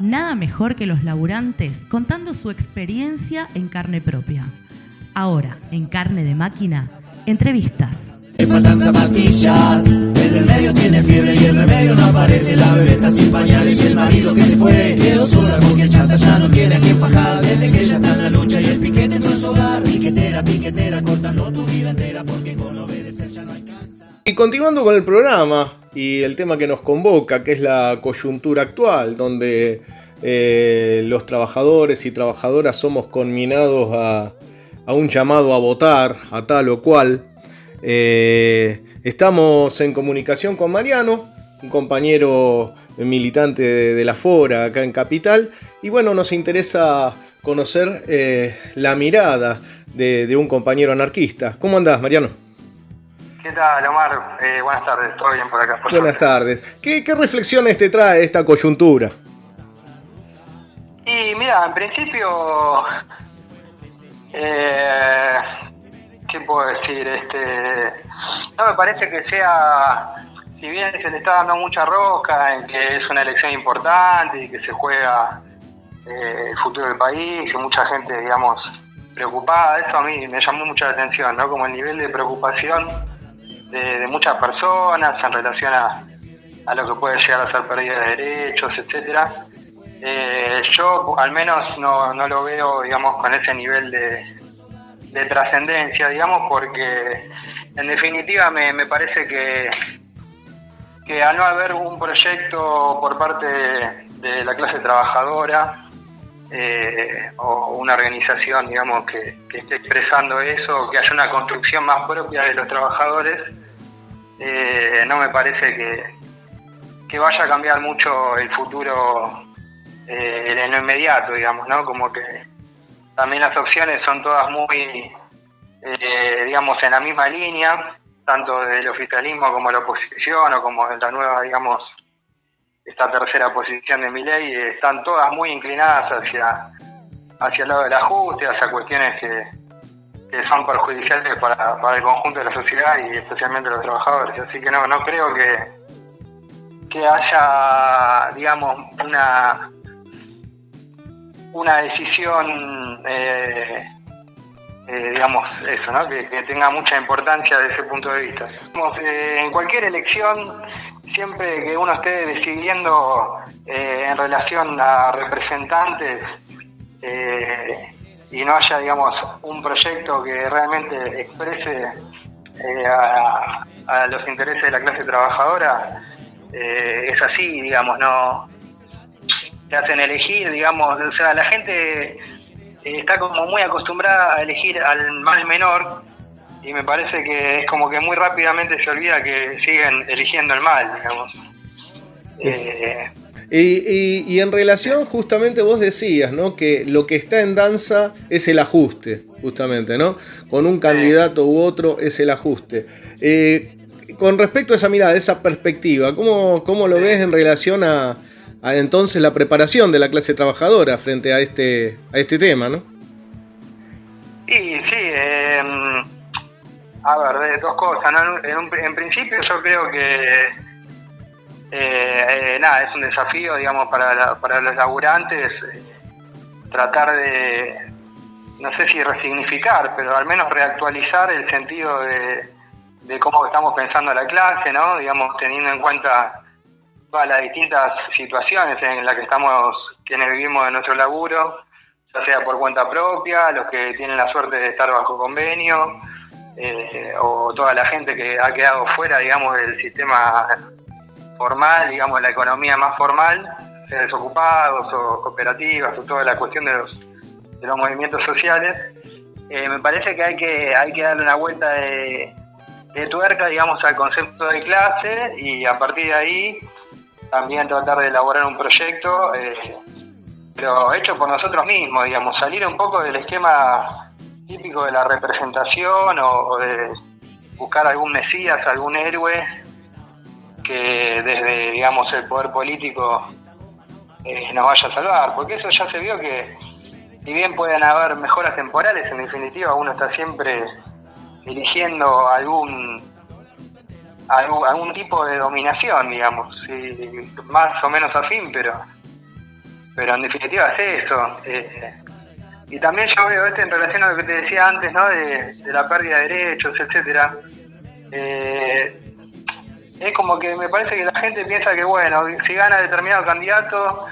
Nada mejor que los laburantes contando su experiencia en carne propia. Ahora, en Carne de Máquina, entrevistas. Le faltan zapatillas, el del medio tiene fiebre y el remedio no aparece. La bebé está sin pañales y el marido que se fue quedó sola porque el chanta ya no tiene a quien fajar. Desde que ella está en la lucha y el piquete entró en su hogar. Piquetera, piquetera, cortando tu vida entera porque con obedecer ya no alcanza. Y continuando con el programa y el tema que nos convoca, que es la coyuntura actual, donde los trabajadores y trabajadoras somos conminados a un llamado a votar, a tal o cual. Estamos en comunicación con Mariano, un compañero militante de la Fora acá en Capital, y bueno, nos interesa conocer la mirada de un compañero anarquista. ¿Cómo andás, Mariano? ¿Qué tal, Omar? Buenas tardes, ¿todo bien por acá? Buenas tardes. ¿Qué reflexiones te trae esta coyuntura? Y mira, en principio, ¿qué puedo decir? No me parece que sea, si bien se le está dando mucha rosca en que es una elección importante y que se juega el futuro del país y mucha gente, digamos, preocupada, eso a mí me llamó mucho la atención, ¿no? Como el nivel de preocupación de muchas personas en relación a lo que puede llegar a ser pérdida de derechos, etcétera. Yo al menos no lo veo, digamos, con ese nivel de trascendencia, digamos, porque en definitiva me parece que que al no haber un proyecto por parte de la clase trabajadora, o una organización, digamos, que esté expresando eso, que haya una construcción más propia de los trabajadores, no me parece que vaya a cambiar mucho el futuro en lo inmediato, digamos, ¿no? Como que también las opciones son todas muy, digamos, en la misma línea, tanto del oficialismo como la oposición, o como de la nueva, digamos, esta tercera posición de Milei, están todas muy inclinadas hacia el lado del ajuste, hacia cuestiones que son perjudiciales para el conjunto de la sociedad y especialmente los trabajadores. Así que no creo que haya, digamos, una decisión, digamos, eso, ¿no? Que tenga mucha importancia desde ese punto de vista. En cualquier elección, siempre que uno esté decidiendo en relación a representantes y no haya, digamos, un proyecto que realmente exprese a los intereses de la clase trabajadora, es así, digamos, no te hacen elegir, digamos, o sea, la gente está como muy acostumbrada a elegir al mal menor, y me parece que es como que muy rápidamente se olvida que siguen eligiendo el mal, digamos. Y en relación, justamente vos decías, ¿no?, que lo que está en danza es el ajuste, justamente, ¿no? Con un candidato u otro es el ajuste. Con respecto a esa mirada, esa perspectiva, ¿cómo lo ves en relación a entonces la preparación de la clase trabajadora frente a este tema, ¿no? Sí, a ver, dos cosas, ¿no? En principio yo creo que es un desafío, digamos, para los laburantes, tratar de, no sé si resignificar, pero al menos reactualizar el sentido de cómo estamos pensando la clase, ¿no? Digamos, teniendo en cuenta todas las distintas situaciones en las que estamos, quienes vivimos de nuestro laburo, ya sea por cuenta propia, los que tienen la suerte de estar bajo convenio, o toda la gente que ha quedado fuera, digamos, del sistema formal, digamos, la economía más formal, sea desocupados o cooperativas, o toda la cuestión de los movimientos sociales. Me parece que hay que darle una vuelta de tuerca, digamos, al concepto de clase, y a partir de ahí también tratar de elaborar un proyecto, pero hecho por nosotros mismos, digamos, salir un poco del esquema típico de la representación, o de buscar algún mesías, algún héroe que desde, digamos, el poder político nos vaya a salvar, porque eso ya se vio que, si bien pueden haber mejoras temporales, en definitiva uno está siempre eligiendo algún tipo de dominación, digamos, sí, más o menos afín, pero en definitiva es eso. Y también yo veo en relación a lo que te decía antes, ¿no?, de la pérdida de derechos, etcétera. Es como que me parece que la gente piensa que, bueno, si gana determinado candidato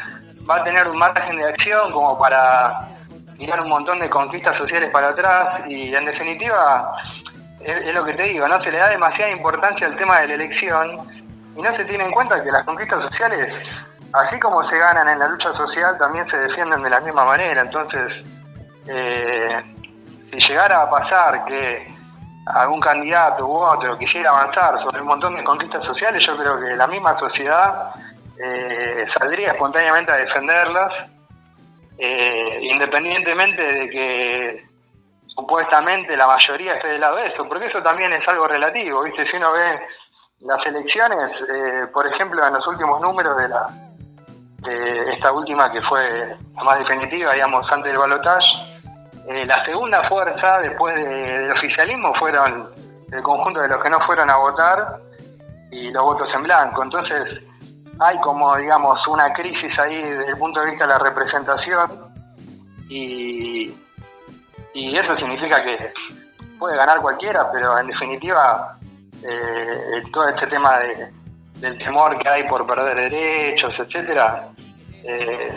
va a tener un margen de acción como para tirar un montón de conquistas sociales para atrás, y en definitiva es lo que te digo, ¿no? Se le da demasiada importancia al tema de la elección y no se tiene en cuenta que las conquistas sociales, así como se ganan en la lucha social, también se defienden de la misma manera. Entonces, si llegara a pasar que algún candidato u otro quisiera avanzar sobre un montón de conquistas sociales, yo creo que la misma sociedad saldría espontáneamente a defenderlas, independientemente de que supuestamente la mayoría esté del lado de eso, porque eso también es algo relativo, ¿viste? Si uno ve las elecciones, por ejemplo, en los últimos números de esta última, que fue la más definitiva, digamos, antes del balotaje, la segunda fuerza después del oficialismo fueron el conjunto de los que no fueron a votar y los votos en blanco. Entonces hay como, digamos, una crisis ahí desde el punto de vista de la representación, y eso significa que puede ganar cualquiera, pero en definitiva todo este tema del temor que hay por perder derechos, etcétera,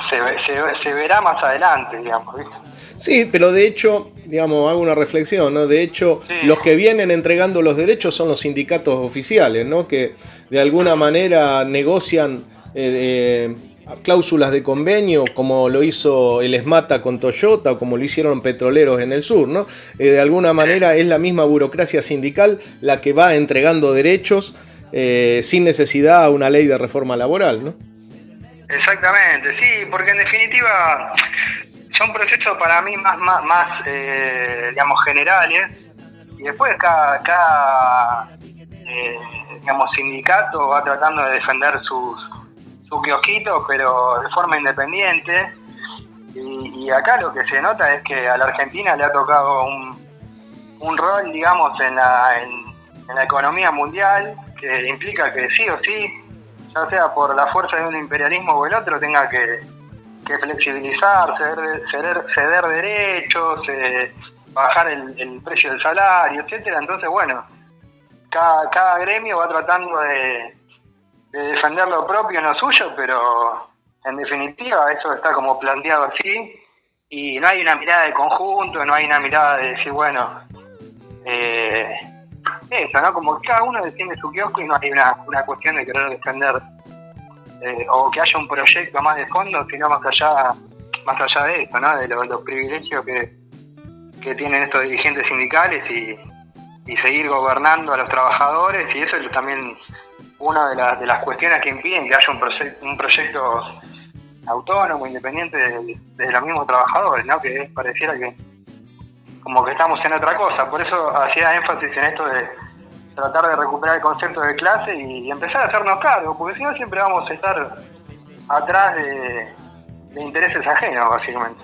se verá más adelante, digamos, ¿viste? Sí, pero de hecho, digamos, hago una reflexión, ¿no? De hecho, Sí. los que vienen entregando los derechos son los sindicatos oficiales, ¿no? Que de alguna manera negocian cláusulas de convenio, como lo hizo el ESMATA con Toyota, o como lo hicieron petroleros en el sur, ¿no? De alguna manera es la misma burocracia sindical la que va entregando derechos sin necesidad a una ley de reforma laboral, ¿no? Exactamente, sí, porque en definitiva son procesos para mí más digamos, generales, y después cada digamos, sindicato va tratando de defender su kiosquito, pero de forma independiente, y acá lo que se nota es que a la Argentina le ha tocado un rol, digamos, en la economía mundial, que implica que sí o sí, ya sea por la fuerza de un imperialismo o el otro, tenga que flexibilizar, ceder derechos, bajar el precio del salario, etcétera. Entonces, bueno, cada gremio va tratando de defender lo propio, no suyo, pero en definitiva eso está como planteado así, y no hay una mirada de conjunto, no hay una mirada de decir, bueno, eso, ¿no? Como que cada uno defiende su kiosco y no hay una cuestión de querer defender o que haya un proyecto más de fondo, sino más allá de eso, ¿no? De los privilegios que tienen estos dirigentes sindicales y seguir gobernando a los trabajadores, y eso es también una de las cuestiones que impiden que haya un proyecto autónomo, independiente de los mismos trabajadores, ¿no? Que pareciera que como que estamos en otra cosa. Por eso hacía énfasis en esto de tratar de recuperar el concepto de clase y empezar a hacernos cargo, porque si no siempre vamos a estar atrás de intereses ajenos, básicamente.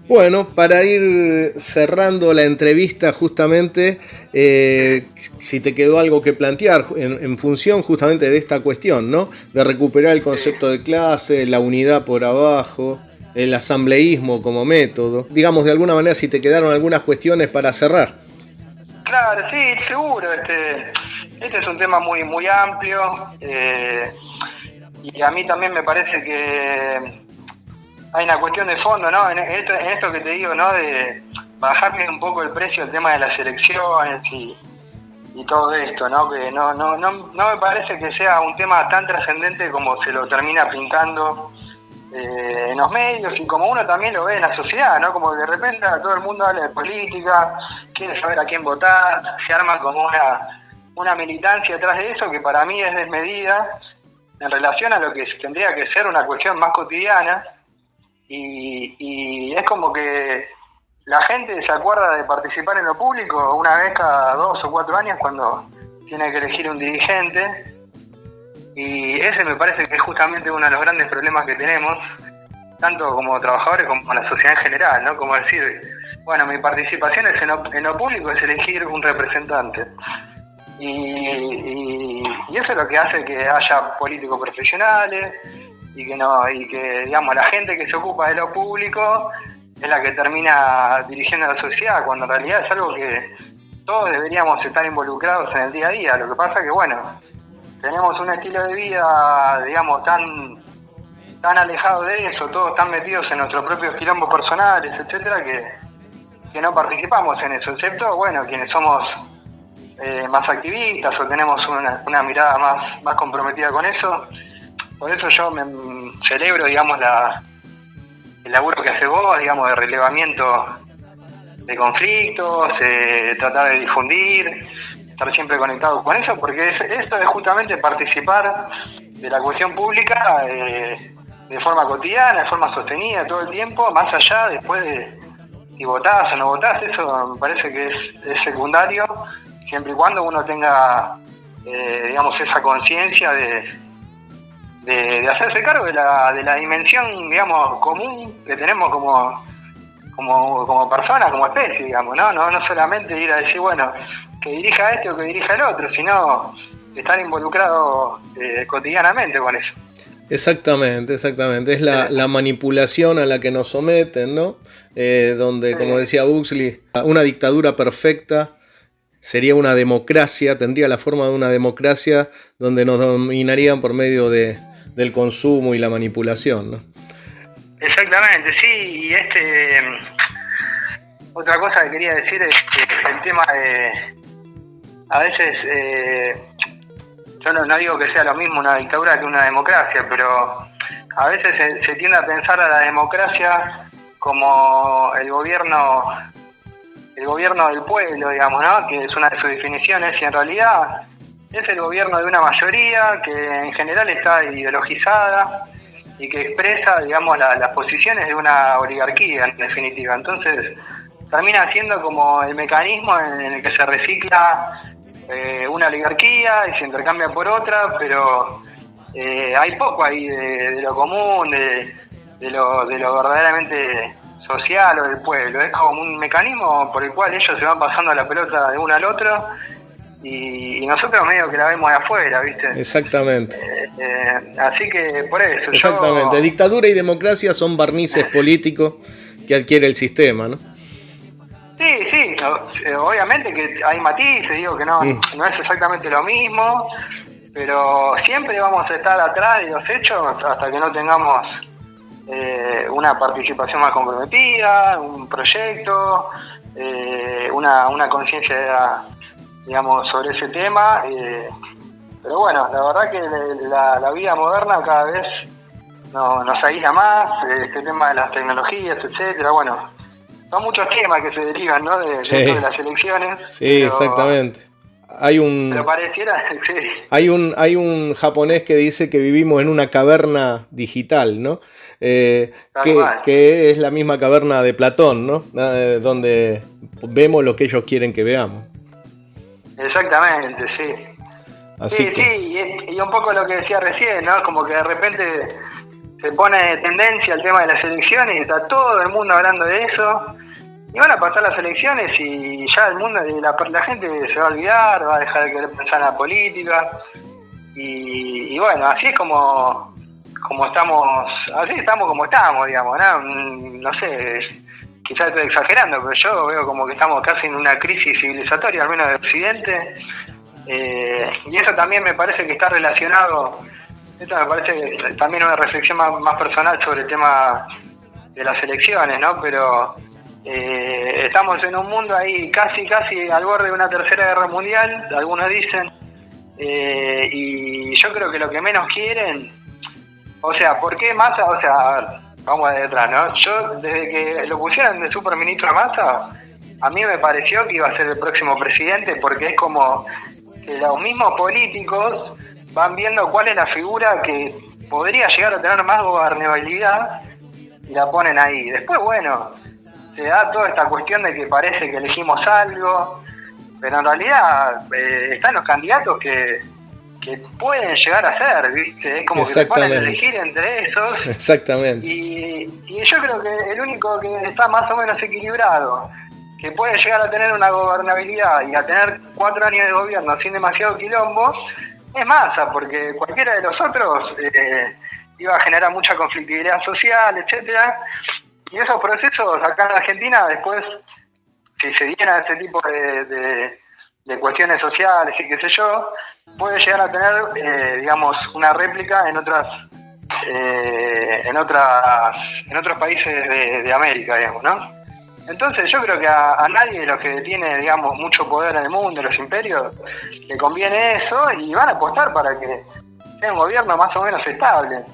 Bueno, para ir cerrando la entrevista justamente, si te quedó algo que plantear en función justamente de esta cuestión, ¿no? De recuperar el concepto de clase, la unidad por abajo, el asambleísmo como método. Digamos, de alguna manera, si te quedaron algunas cuestiones para cerrar. Claro, sí, seguro. Este es un tema muy, muy amplio, y a mí también me parece que hay una cuestión de fondo, ¿no? En esto que te digo, ¿no? De bajarle un poco el precio al tema de las elecciones y todo esto, ¿no? Que no me parece que sea un tema tan trascendente como se lo termina pintando en los medios, y como uno también lo ve en la sociedad, ¿no? Como que de repente todo el mundo habla de política, quiere saber a quién votar, se arma como una militancia atrás de eso que para mí es desmedida en relación a lo que tendría que ser una cuestión más cotidiana. Y es como que la gente se acuerda de participar en lo público una vez cada 2 o 4 años cuando tiene que elegir un dirigente, y ese me parece que es justamente uno de los grandes problemas que tenemos, tanto como trabajadores como la sociedad en general, ¿no? Como decir, bueno, mi participación en lo público es elegir un representante, y eso es lo que hace que haya políticos profesionales, y que digamos, la gente que se ocupa de lo público es la que termina dirigiendo a la sociedad, cuando en realidad es algo que todos deberíamos estar involucrados en el día a día. Lo que pasa es que, bueno, tenemos un estilo de vida, digamos, tan alejado de eso, todos tan metidos en nuestros propios quilombos personales, etcétera, que no participamos en eso, excepto, bueno, quienes somos más activistas o tenemos una mirada más comprometida con eso. Por eso yo celebro, digamos, el laburo que hace vos, digamos, de relevamiento de conflictos, tratar de difundir, estar siempre conectado con eso, porque esto es justamente participar de la cuestión pública de forma cotidiana, de forma sostenida todo el tiempo, más allá después de si votás o no votás. Eso me parece que es secundario, siempre y cuando uno tenga, digamos, esa conciencia de hacerse cargo de la dimensión, digamos, común que tenemos como personas, como especie, digamos, no solamente ir a decir, bueno, que dirija este o que dirija el otro, sino estar involucrado cotidianamente con eso. Exactamente, es la manipulación a la que nos someten, ¿no? Donde, como decía Huxley, una dictadura perfecta sería una democracia, tendría la forma de una democracia donde nos dominarían por medio del consumo y la manipulación, ¿no? Exactamente, sí, y Otra cosa que quería decir es que el tema de, a veces, yo no digo que sea lo mismo una dictadura que una democracia, pero a veces se tiende a pensar a la democracia como el gobierno del pueblo, digamos, ¿no? Que es una de sus definiciones, y en realidad es el gobierno de una mayoría que en general está ideologizada y que expresa, digamos, las posiciones de una oligarquía, en definitiva. Entonces, termina siendo como el mecanismo en el que se recicla una oligarquía y se intercambia por otra, pero hay poco ahí de lo común, de lo verdaderamente social o del pueblo. Es como un mecanismo por el cual ellos se van pasando la pelota de uno al otro y nosotros medio que la vemos de afuera, ¿viste? Exactamente. Así que por eso. Exactamente. Dictadura y democracia son barnices políticos que adquiere el sistema, ¿no? Sí, obviamente que hay matices, digo que no es exactamente lo mismo, pero siempre vamos a estar atrás de los hechos hasta que no tengamos una participación más comprometida, un proyecto, una conciencia, digamos, sobre ese tema. Pero bueno, la verdad que la vida moderna cada vez nos aísla más, este tema de las tecnologías, etcétera. Bueno, son muchos temas que se derivan, ¿no? De las elecciones. Sí, pero, exactamente. Pero pareciera, sí. Hay un japonés que dice que vivimos en una caverna digital, ¿no? Que es la misma caverna de Platón, ¿no? Donde vemos lo que ellos quieren que veamos. Exactamente, sí. Así y un poco lo que decía recién, ¿no? Como que de repente se pone tendencia al tema de las elecciones y está todo el mundo hablando de eso. Y van a pasar las elecciones y ya el mundo, la gente se va a olvidar, va a dejar de querer pensar en la política. Y bueno, así es como estamos, digamos, ¿no? No sé, quizás estoy exagerando, pero yo veo como que estamos casi en una crisis civilizatoria, al menos de Occidente. Y eso también me parece que está relacionado, esto me parece que también una reflexión más personal sobre el tema de las elecciones, ¿no? Pero estamos en un mundo ahí casi al borde de una tercera guerra mundial, algunos dicen, y yo creo que lo que menos quieren, o sea, ¿por qué Massa? O sea, a ver, vamos de detrás, ¿no? Yo, desde que lo pusieron de superministro a Massa, a mí me pareció que iba a ser el próximo presidente, porque es como que los mismos políticos van viendo cuál es la figura que podría llegar a tener más gobernabilidad y la ponen ahí. Después, bueno, se da toda esta cuestión de que parece que elegimos algo, pero en realidad están los candidatos que pueden llegar a ser, ¿viste? Es como que se ponen a elegir entre esos. Exactamente. Y yo creo que el único que está más o menos equilibrado, que puede llegar a tener una gobernabilidad y a tener 4 años de gobierno sin demasiado quilombo, es Massa, porque cualquiera de los otros iba a generar mucha conflictividad social, etcétera. Y esos procesos acá en Argentina, después, si se dieran este tipo de cuestiones sociales y qué sé yo, puede llegar a tener, digamos, una réplica en otros países de América, digamos, ¿no? Entonces yo creo que a nadie de los que tiene, digamos, mucho poder en el mundo, los imperios, le conviene eso y van a apostar para que sea un gobierno más o menos estable.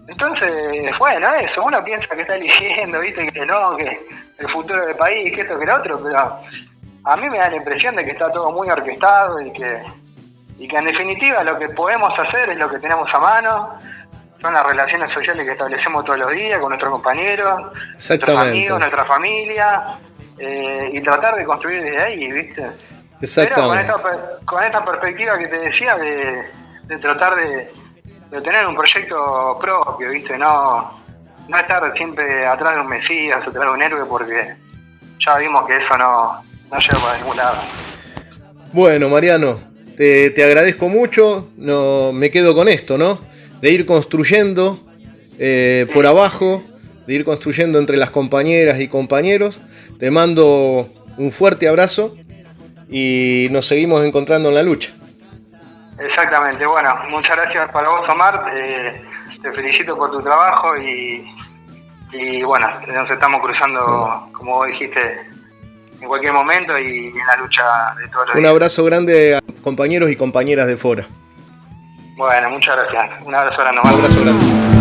Entonces, bueno, eso, uno piensa que está eligiendo, viste, que no, que el futuro del país, que esto, que lo otro, pero a mí me da la impresión de que está todo muy orquestado y que en definitiva lo que podemos hacer es lo que tenemos a mano, son las relaciones sociales que establecemos todos los días con nuestros compañeros, nuestros amigos, nuestra familia, y tratar de construir desde ahí, ¿viste? Exactamente. Pero con esta perspectiva que te decía de tratar de tener un proyecto propio, ¿viste? No estar siempre atrás de un mesías, atrás de un héroe, porque ya vimos que eso no lleva para ningún lado. Bueno, Mariano, te agradezco mucho, me quedo con esto, ¿no? De ir construyendo por abajo, de ir construyendo entre las compañeras y compañeros. Te mando un fuerte abrazo y nos seguimos encontrando en la lucha. Exactamente, bueno, muchas gracias para vos, Omar, te felicito por tu trabajo y bueno, nos estamos cruzando, como vos dijiste, en cualquier momento y en la lucha de todos los Un días. abrazo grande a compañeros y compañeras de Fora. Bueno, muchas gracias. Un abrazo grande. Un abrazo grande.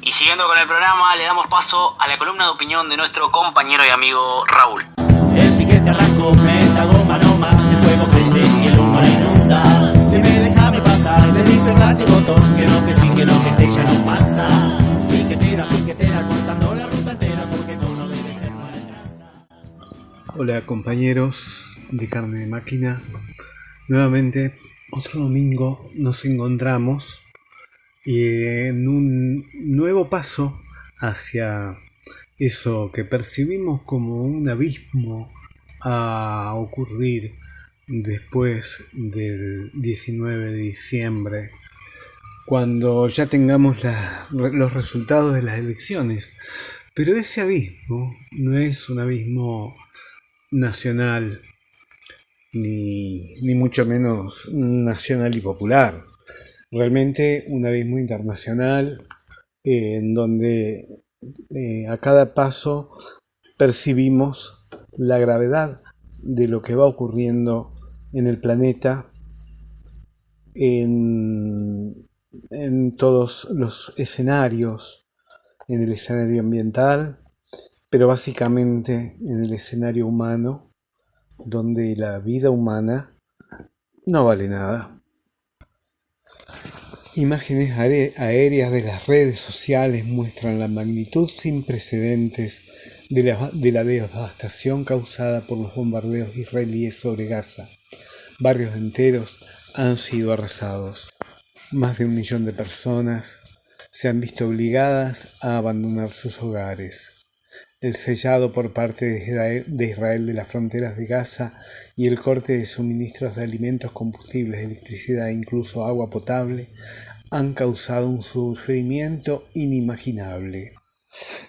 Siguiendo con el programa, le damos paso a la columna de opinión de nuestro compañero y amigo Raúl. El piquete arrancó, meta goma no más, el fuego crece y el humo la inunda. Que me déjame pasar, le dice el botón, que no, que sí, que no, que este ya no pasa. Piquetera, cortando la ruta entera, porque con obedecer no alcanza. Hola compañeros de Carne de Máquina, nuevamente otro domingo nos encontramos en un nuevo paso hacia eso que percibimos como un abismo a ocurrir después del 19 de diciembre, cuando ya tengamos los resultados de las elecciones. Pero ese abismo no es un abismo nacional, ni mucho menos nacional y popular. Realmente un abismo internacional en donde a cada paso percibimos la gravedad de lo que va ocurriendo en el planeta, en todos los escenarios, en el escenario ambiental, pero básicamente en el escenario humano, donde la vida humana no vale nada. Imágenes aéreas de las redes sociales muestran la magnitud sin precedentes de la devastación causada por los bombardeos israelíes sobre Gaza. Barrios enteros han sido arrasados. Más de 1 millón de personas se han visto obligadas a abandonar sus hogares. El sellado por parte de Israel de las fronteras de Gaza y el corte de suministros de alimentos, combustibles, electricidad e incluso agua potable han causado un sufrimiento inimaginable.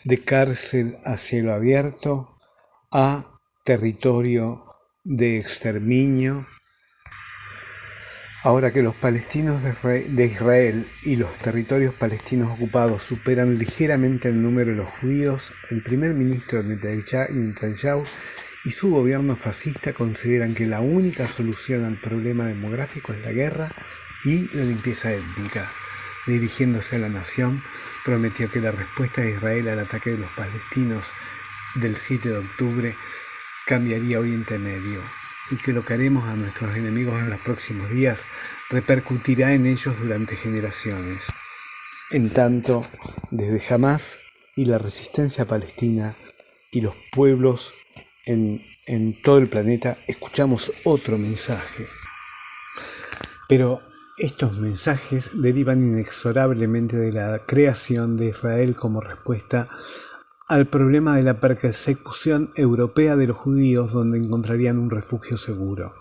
De cárcel a cielo abierto a territorio de exterminio. Ahora que los palestinos de Israel y los territorios palestinos ocupados superan ligeramente el número de los judíos, el primer ministro Netanyahu y su gobierno fascista consideran que la única solución al problema demográfico es la guerra y la limpieza étnica. Dirigiéndose a la nación, prometió que la respuesta de Israel al ataque de los palestinos del 7 de octubre cambiaría Oriente Medio, y que lo que haremos a nuestros enemigos en los próximos días repercutirá en ellos durante generaciones. En tanto, desde Hamás y la resistencia palestina y los pueblos en todo el planeta, escuchamos otro mensaje. Pero estos mensajes derivan inexorablemente de la creación de Israel como respuesta al problema de la persecución europea de los judíos, donde encontrarían un refugio seguro,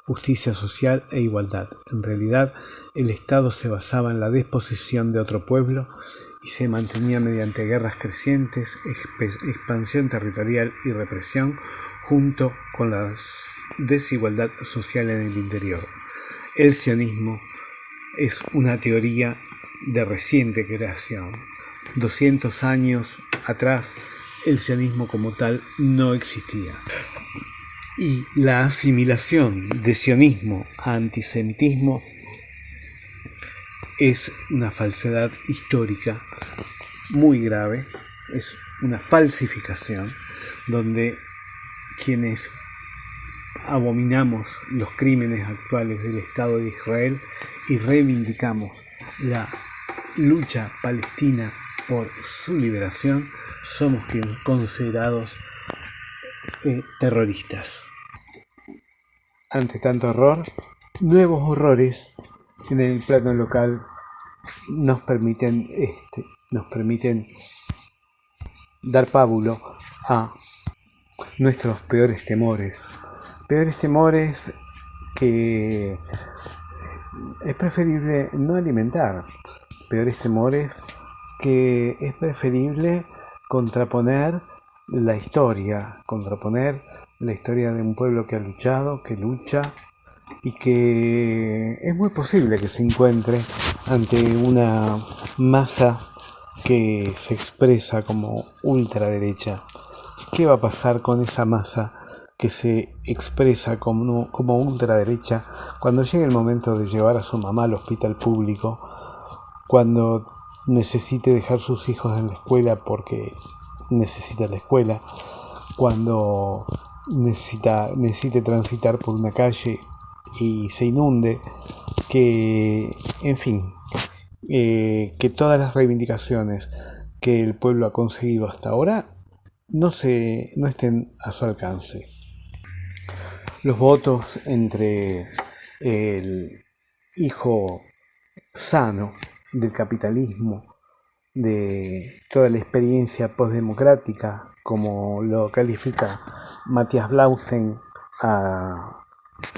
justicia social e igualdad. En realidad, el Estado se basaba en la desposesión de otro pueblo y se mantenía mediante guerras crecientes, expansión territorial y represión, junto con la desigualdad social en el interior. El sionismo es una teoría de reciente creación. 200 años atrás, el sionismo como tal no existía. Y la asimilación de sionismo a antisemitismo es una falsedad histórica muy grave, es una falsificación donde quienes abominamos los crímenes actuales del Estado de Israel y reivindicamos la lucha palestina por su liberación, somos considerados terroristas. Ante tanto horror, nuevos horrores en el plano local nos permiten dar pábulo a nuestros peores temores que es preferible no alimentar, peores temores que es preferible contraponer la historia de un pueblo que ha luchado, que lucha y que es muy posible que se encuentre ante una masa que se expresa como ultraderecha. ¿Qué va a pasar con esa masa que se expresa como ultraderecha cuando llegue el momento de llevar a su mamá al hospital público, cuando necesite dejar sus hijos en la escuela porque necesita la escuela, cuando necesite transitar por una calle y se inunde, que todas las reivindicaciones que el pueblo ha conseguido hasta ahora no estén a su alcance? Los votos entre el hijo sano del capitalismo, de toda la experiencia postdemocrática, como lo califica Matías Blaustein a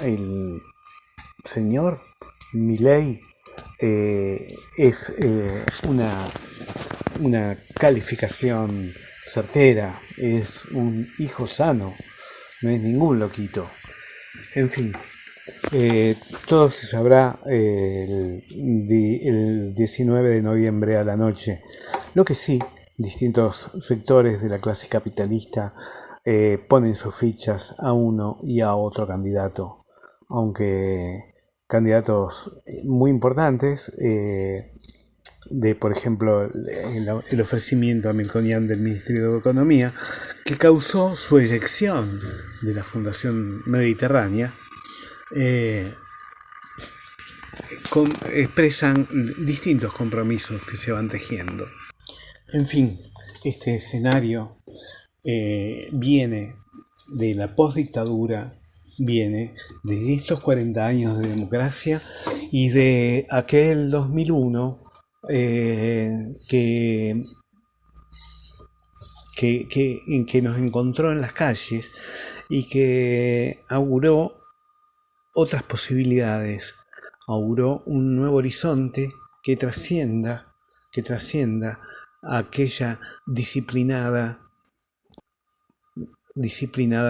el señor Milei, es una calificación certera, es un hijo sano, no es ningún loquito. En fin, todo se sabrá el 19 de noviembre a la noche. Lo que sí, distintos sectores de la clase capitalista ponen sus fichas a uno y a otro candidato, aunque candidatos muy importantes de, por ejemplo, el ofrecimiento a Melconian del Ministerio de Economía, que causó su eyección de la Fundación Mediterránea, expresan distintos compromisos que se van tejiendo. En fin, este escenario viene de la postdictadura, viene de estos 40 años de democracia y de aquel 2001 en que nos encontró en las calles y que auguró otras posibilidades, auguró un nuevo horizonte que trascienda a aquella disciplinada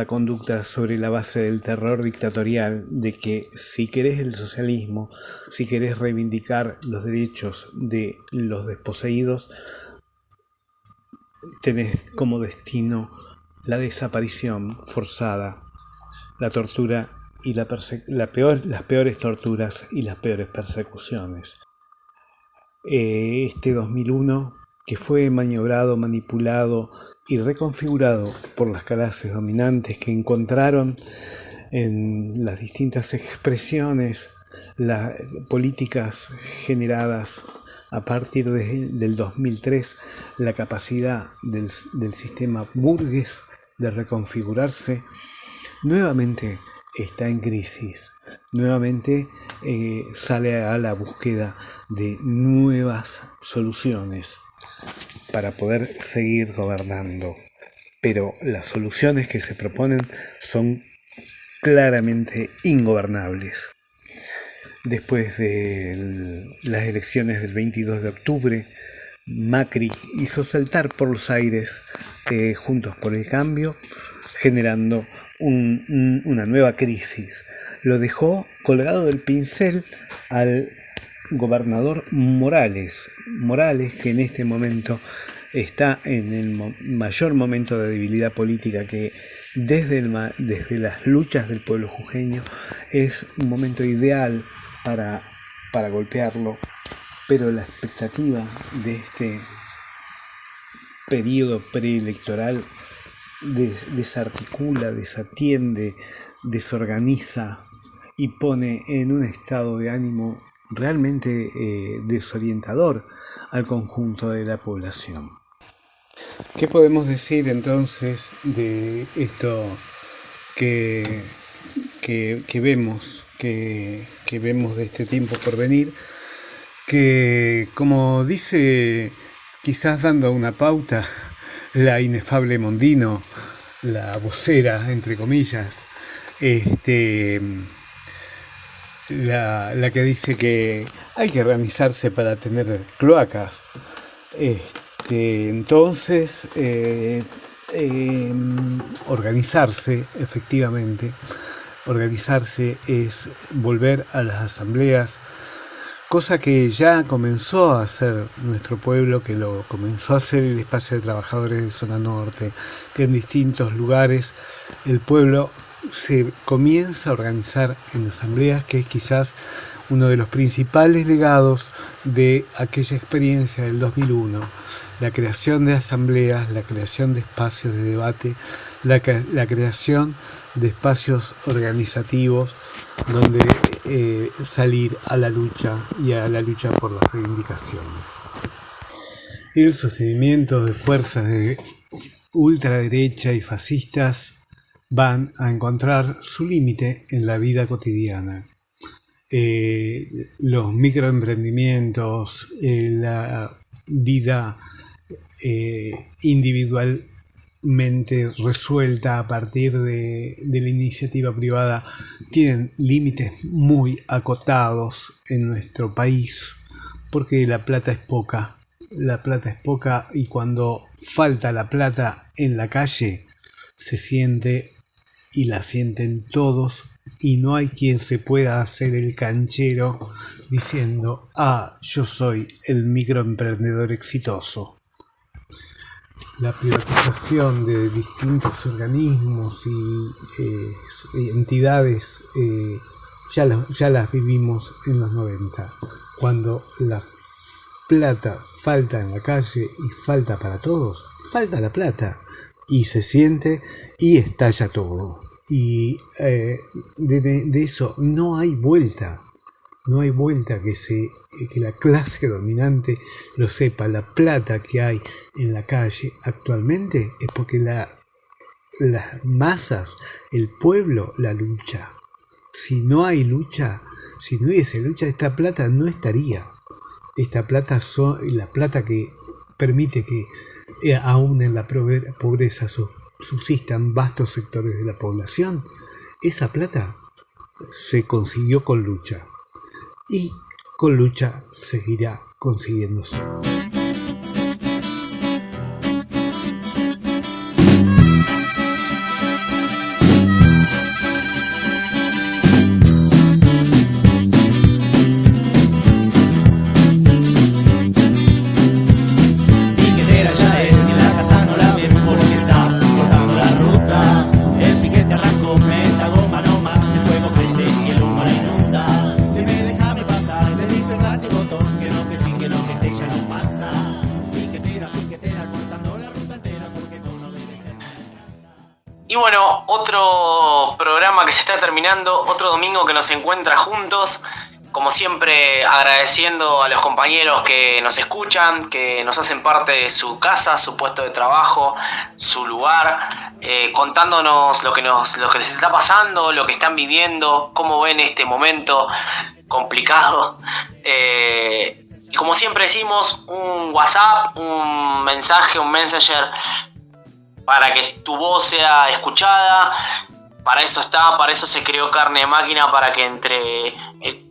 conducta sobre la base del terror dictatorial, de que si querés el socialismo, si querés reivindicar los derechos de los desposeídos, tenés como destino la desaparición forzada, la tortura y las peores torturas y las peores persecuciones. Este 2001, que fue maniobrado, manipulado y reconfigurado por las clases dominantes que encontraron en las distintas expresiones, las políticas generadas a partir del 2003, la capacidad del sistema burgués de reconfigurarse, nuevamente está en crisis, nuevamente sale a la búsqueda de nuevas soluciones para poder seguir gobernando. Pero las soluciones que se proponen son claramente ingobernables. Después de las elecciones del 22 de octubre, Macri hizo saltar por los aires Juntos por el Cambio, generando una nueva crisis. Lo dejó colgado del pincel al gobernador Morales, que en este momento está en el mayor momento de debilidad política, que desde las luchas del pueblo jujeño es un momento ideal para golpearlo, pero la expectativa de este periodo preelectoral desarticula, desatiende, desorganiza y pone en un estado de ánimo realmente desorientador al conjunto de la población. ¿Qué podemos decir entonces de esto que vemos de este tiempo por venir? Que, como dice, quizás dando una pauta, la inefable Mondino, la vocera, entre comillas, la que dice que hay que organizarse para tener cloacas. Entonces, organizarse, efectivamente, organizarse es volver a las asambleas, cosa que ya comenzó a hacer nuestro pueblo, que lo comenzó a hacer el Espacio de Trabajadores de Zona Norte, que en distintos lugares el pueblo se comienza a organizar en asambleas, que es quizás uno de los principales legados de aquella experiencia del 2001, la creación de asambleas, la creación de espacios de debate, la creación de espacios organizativos donde salir a la lucha y a la lucha por las reivindicaciones. El sostenimiento de fuerzas de ultraderecha y fascistas van a encontrar su límite en la vida cotidiana. Los microemprendimientos, la vida individualmente resuelta a partir de la iniciativa privada tienen límites muy acotados en nuestro país, porque la plata es poca. La plata es poca, y cuando falta la plata en la calle se siente, y la sienten todos, y no hay quien se pueda hacer el canchero diciendo: yo soy el microemprendedor exitoso. La privatización de distintos organismos y entidades ya las vivimos en los 90, cuando la plata falta en la calle y falta para todos, falta la plata y se siente y estalla todo. Y de eso no hay vuelta. No hay vuelta que la clase dominante lo sepa. La plata que hay en la calle actualmente es porque las masas, el pueblo, la lucha. Si no hay lucha, si no hubiese lucha, esta plata no estaría. Esta plata la plata que permite que aún en la pobreza subsistan vastos sectores de la población. Esa plata se consiguió con lucha. Y con lucha seguirá consiguiéndose. Piquetera ya es, y en la casa no la ves porque está cortando la ruta. El piquete arrancó, meta goma no más, el fuego crece y el humo la inunda. Le dice un látigo botón que no, que sí, que no, que este ya no pasa. Piquetera, piquetera, cortando la ruta entera porque tú no debes ser. Y bueno, otro programa que se está terminando, otro domingo que nos encuentra juntos. Como siempre, agradeciendo a los compañeros que nos escuchan, que nos hacen parte de su casa, su puesto de trabajo, su lugar, contándonos lo que les está pasando, lo que están viviendo, cómo ven este momento complicado. Y como siempre decimos, un WhatsApp, un mensaje, un Messenger para que tu voz sea escuchada. Para eso está, para eso se creó Carne de Máquina, para que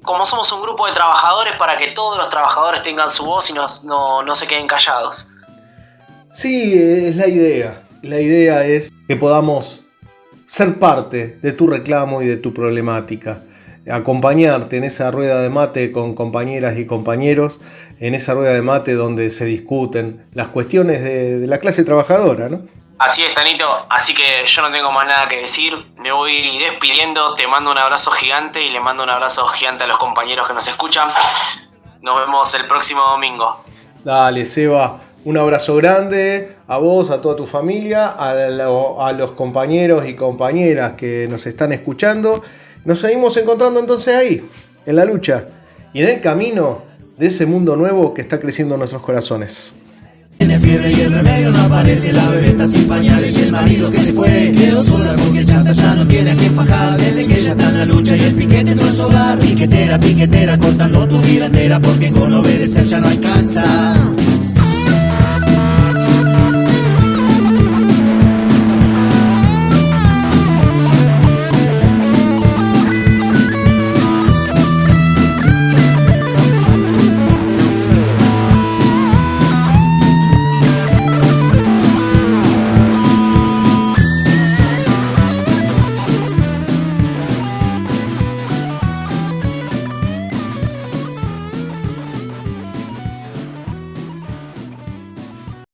como somos un grupo de trabajadores, para que todos los trabajadores tengan su voz y no se queden callados. Sí, es la idea. La idea es que podamos ser parte de tu reclamo y de tu problemática. Acompañarte en esa rueda de mate con compañeras y compañeros, en esa rueda de mate donde se discuten las cuestiones de la clase trabajadora, ¿no? Así es, Tanito, así que yo no tengo más nada que decir, me voy despidiendo, te mando un abrazo gigante y le mando un abrazo gigante a los compañeros que nos escuchan. Nos vemos el próximo domingo. Dale, Seba, un abrazo grande a vos, a toda tu familia, a los compañeros y compañeras que nos están escuchando. Nos seguimos encontrando entonces ahí, en la lucha y en el camino de ese mundo nuevo que está creciendo en nuestros corazones. Tiene fiebre y el remedio no aparece, la bebé está sin pañales y el marido que se fue quedó sola porque el chanta ya no tiene a quien fajar. Desde que ella está en la lucha y el piquete en su hogar. Piquetera, piquetera, cortando tu vida entera porque con obedecer ya no alcanza.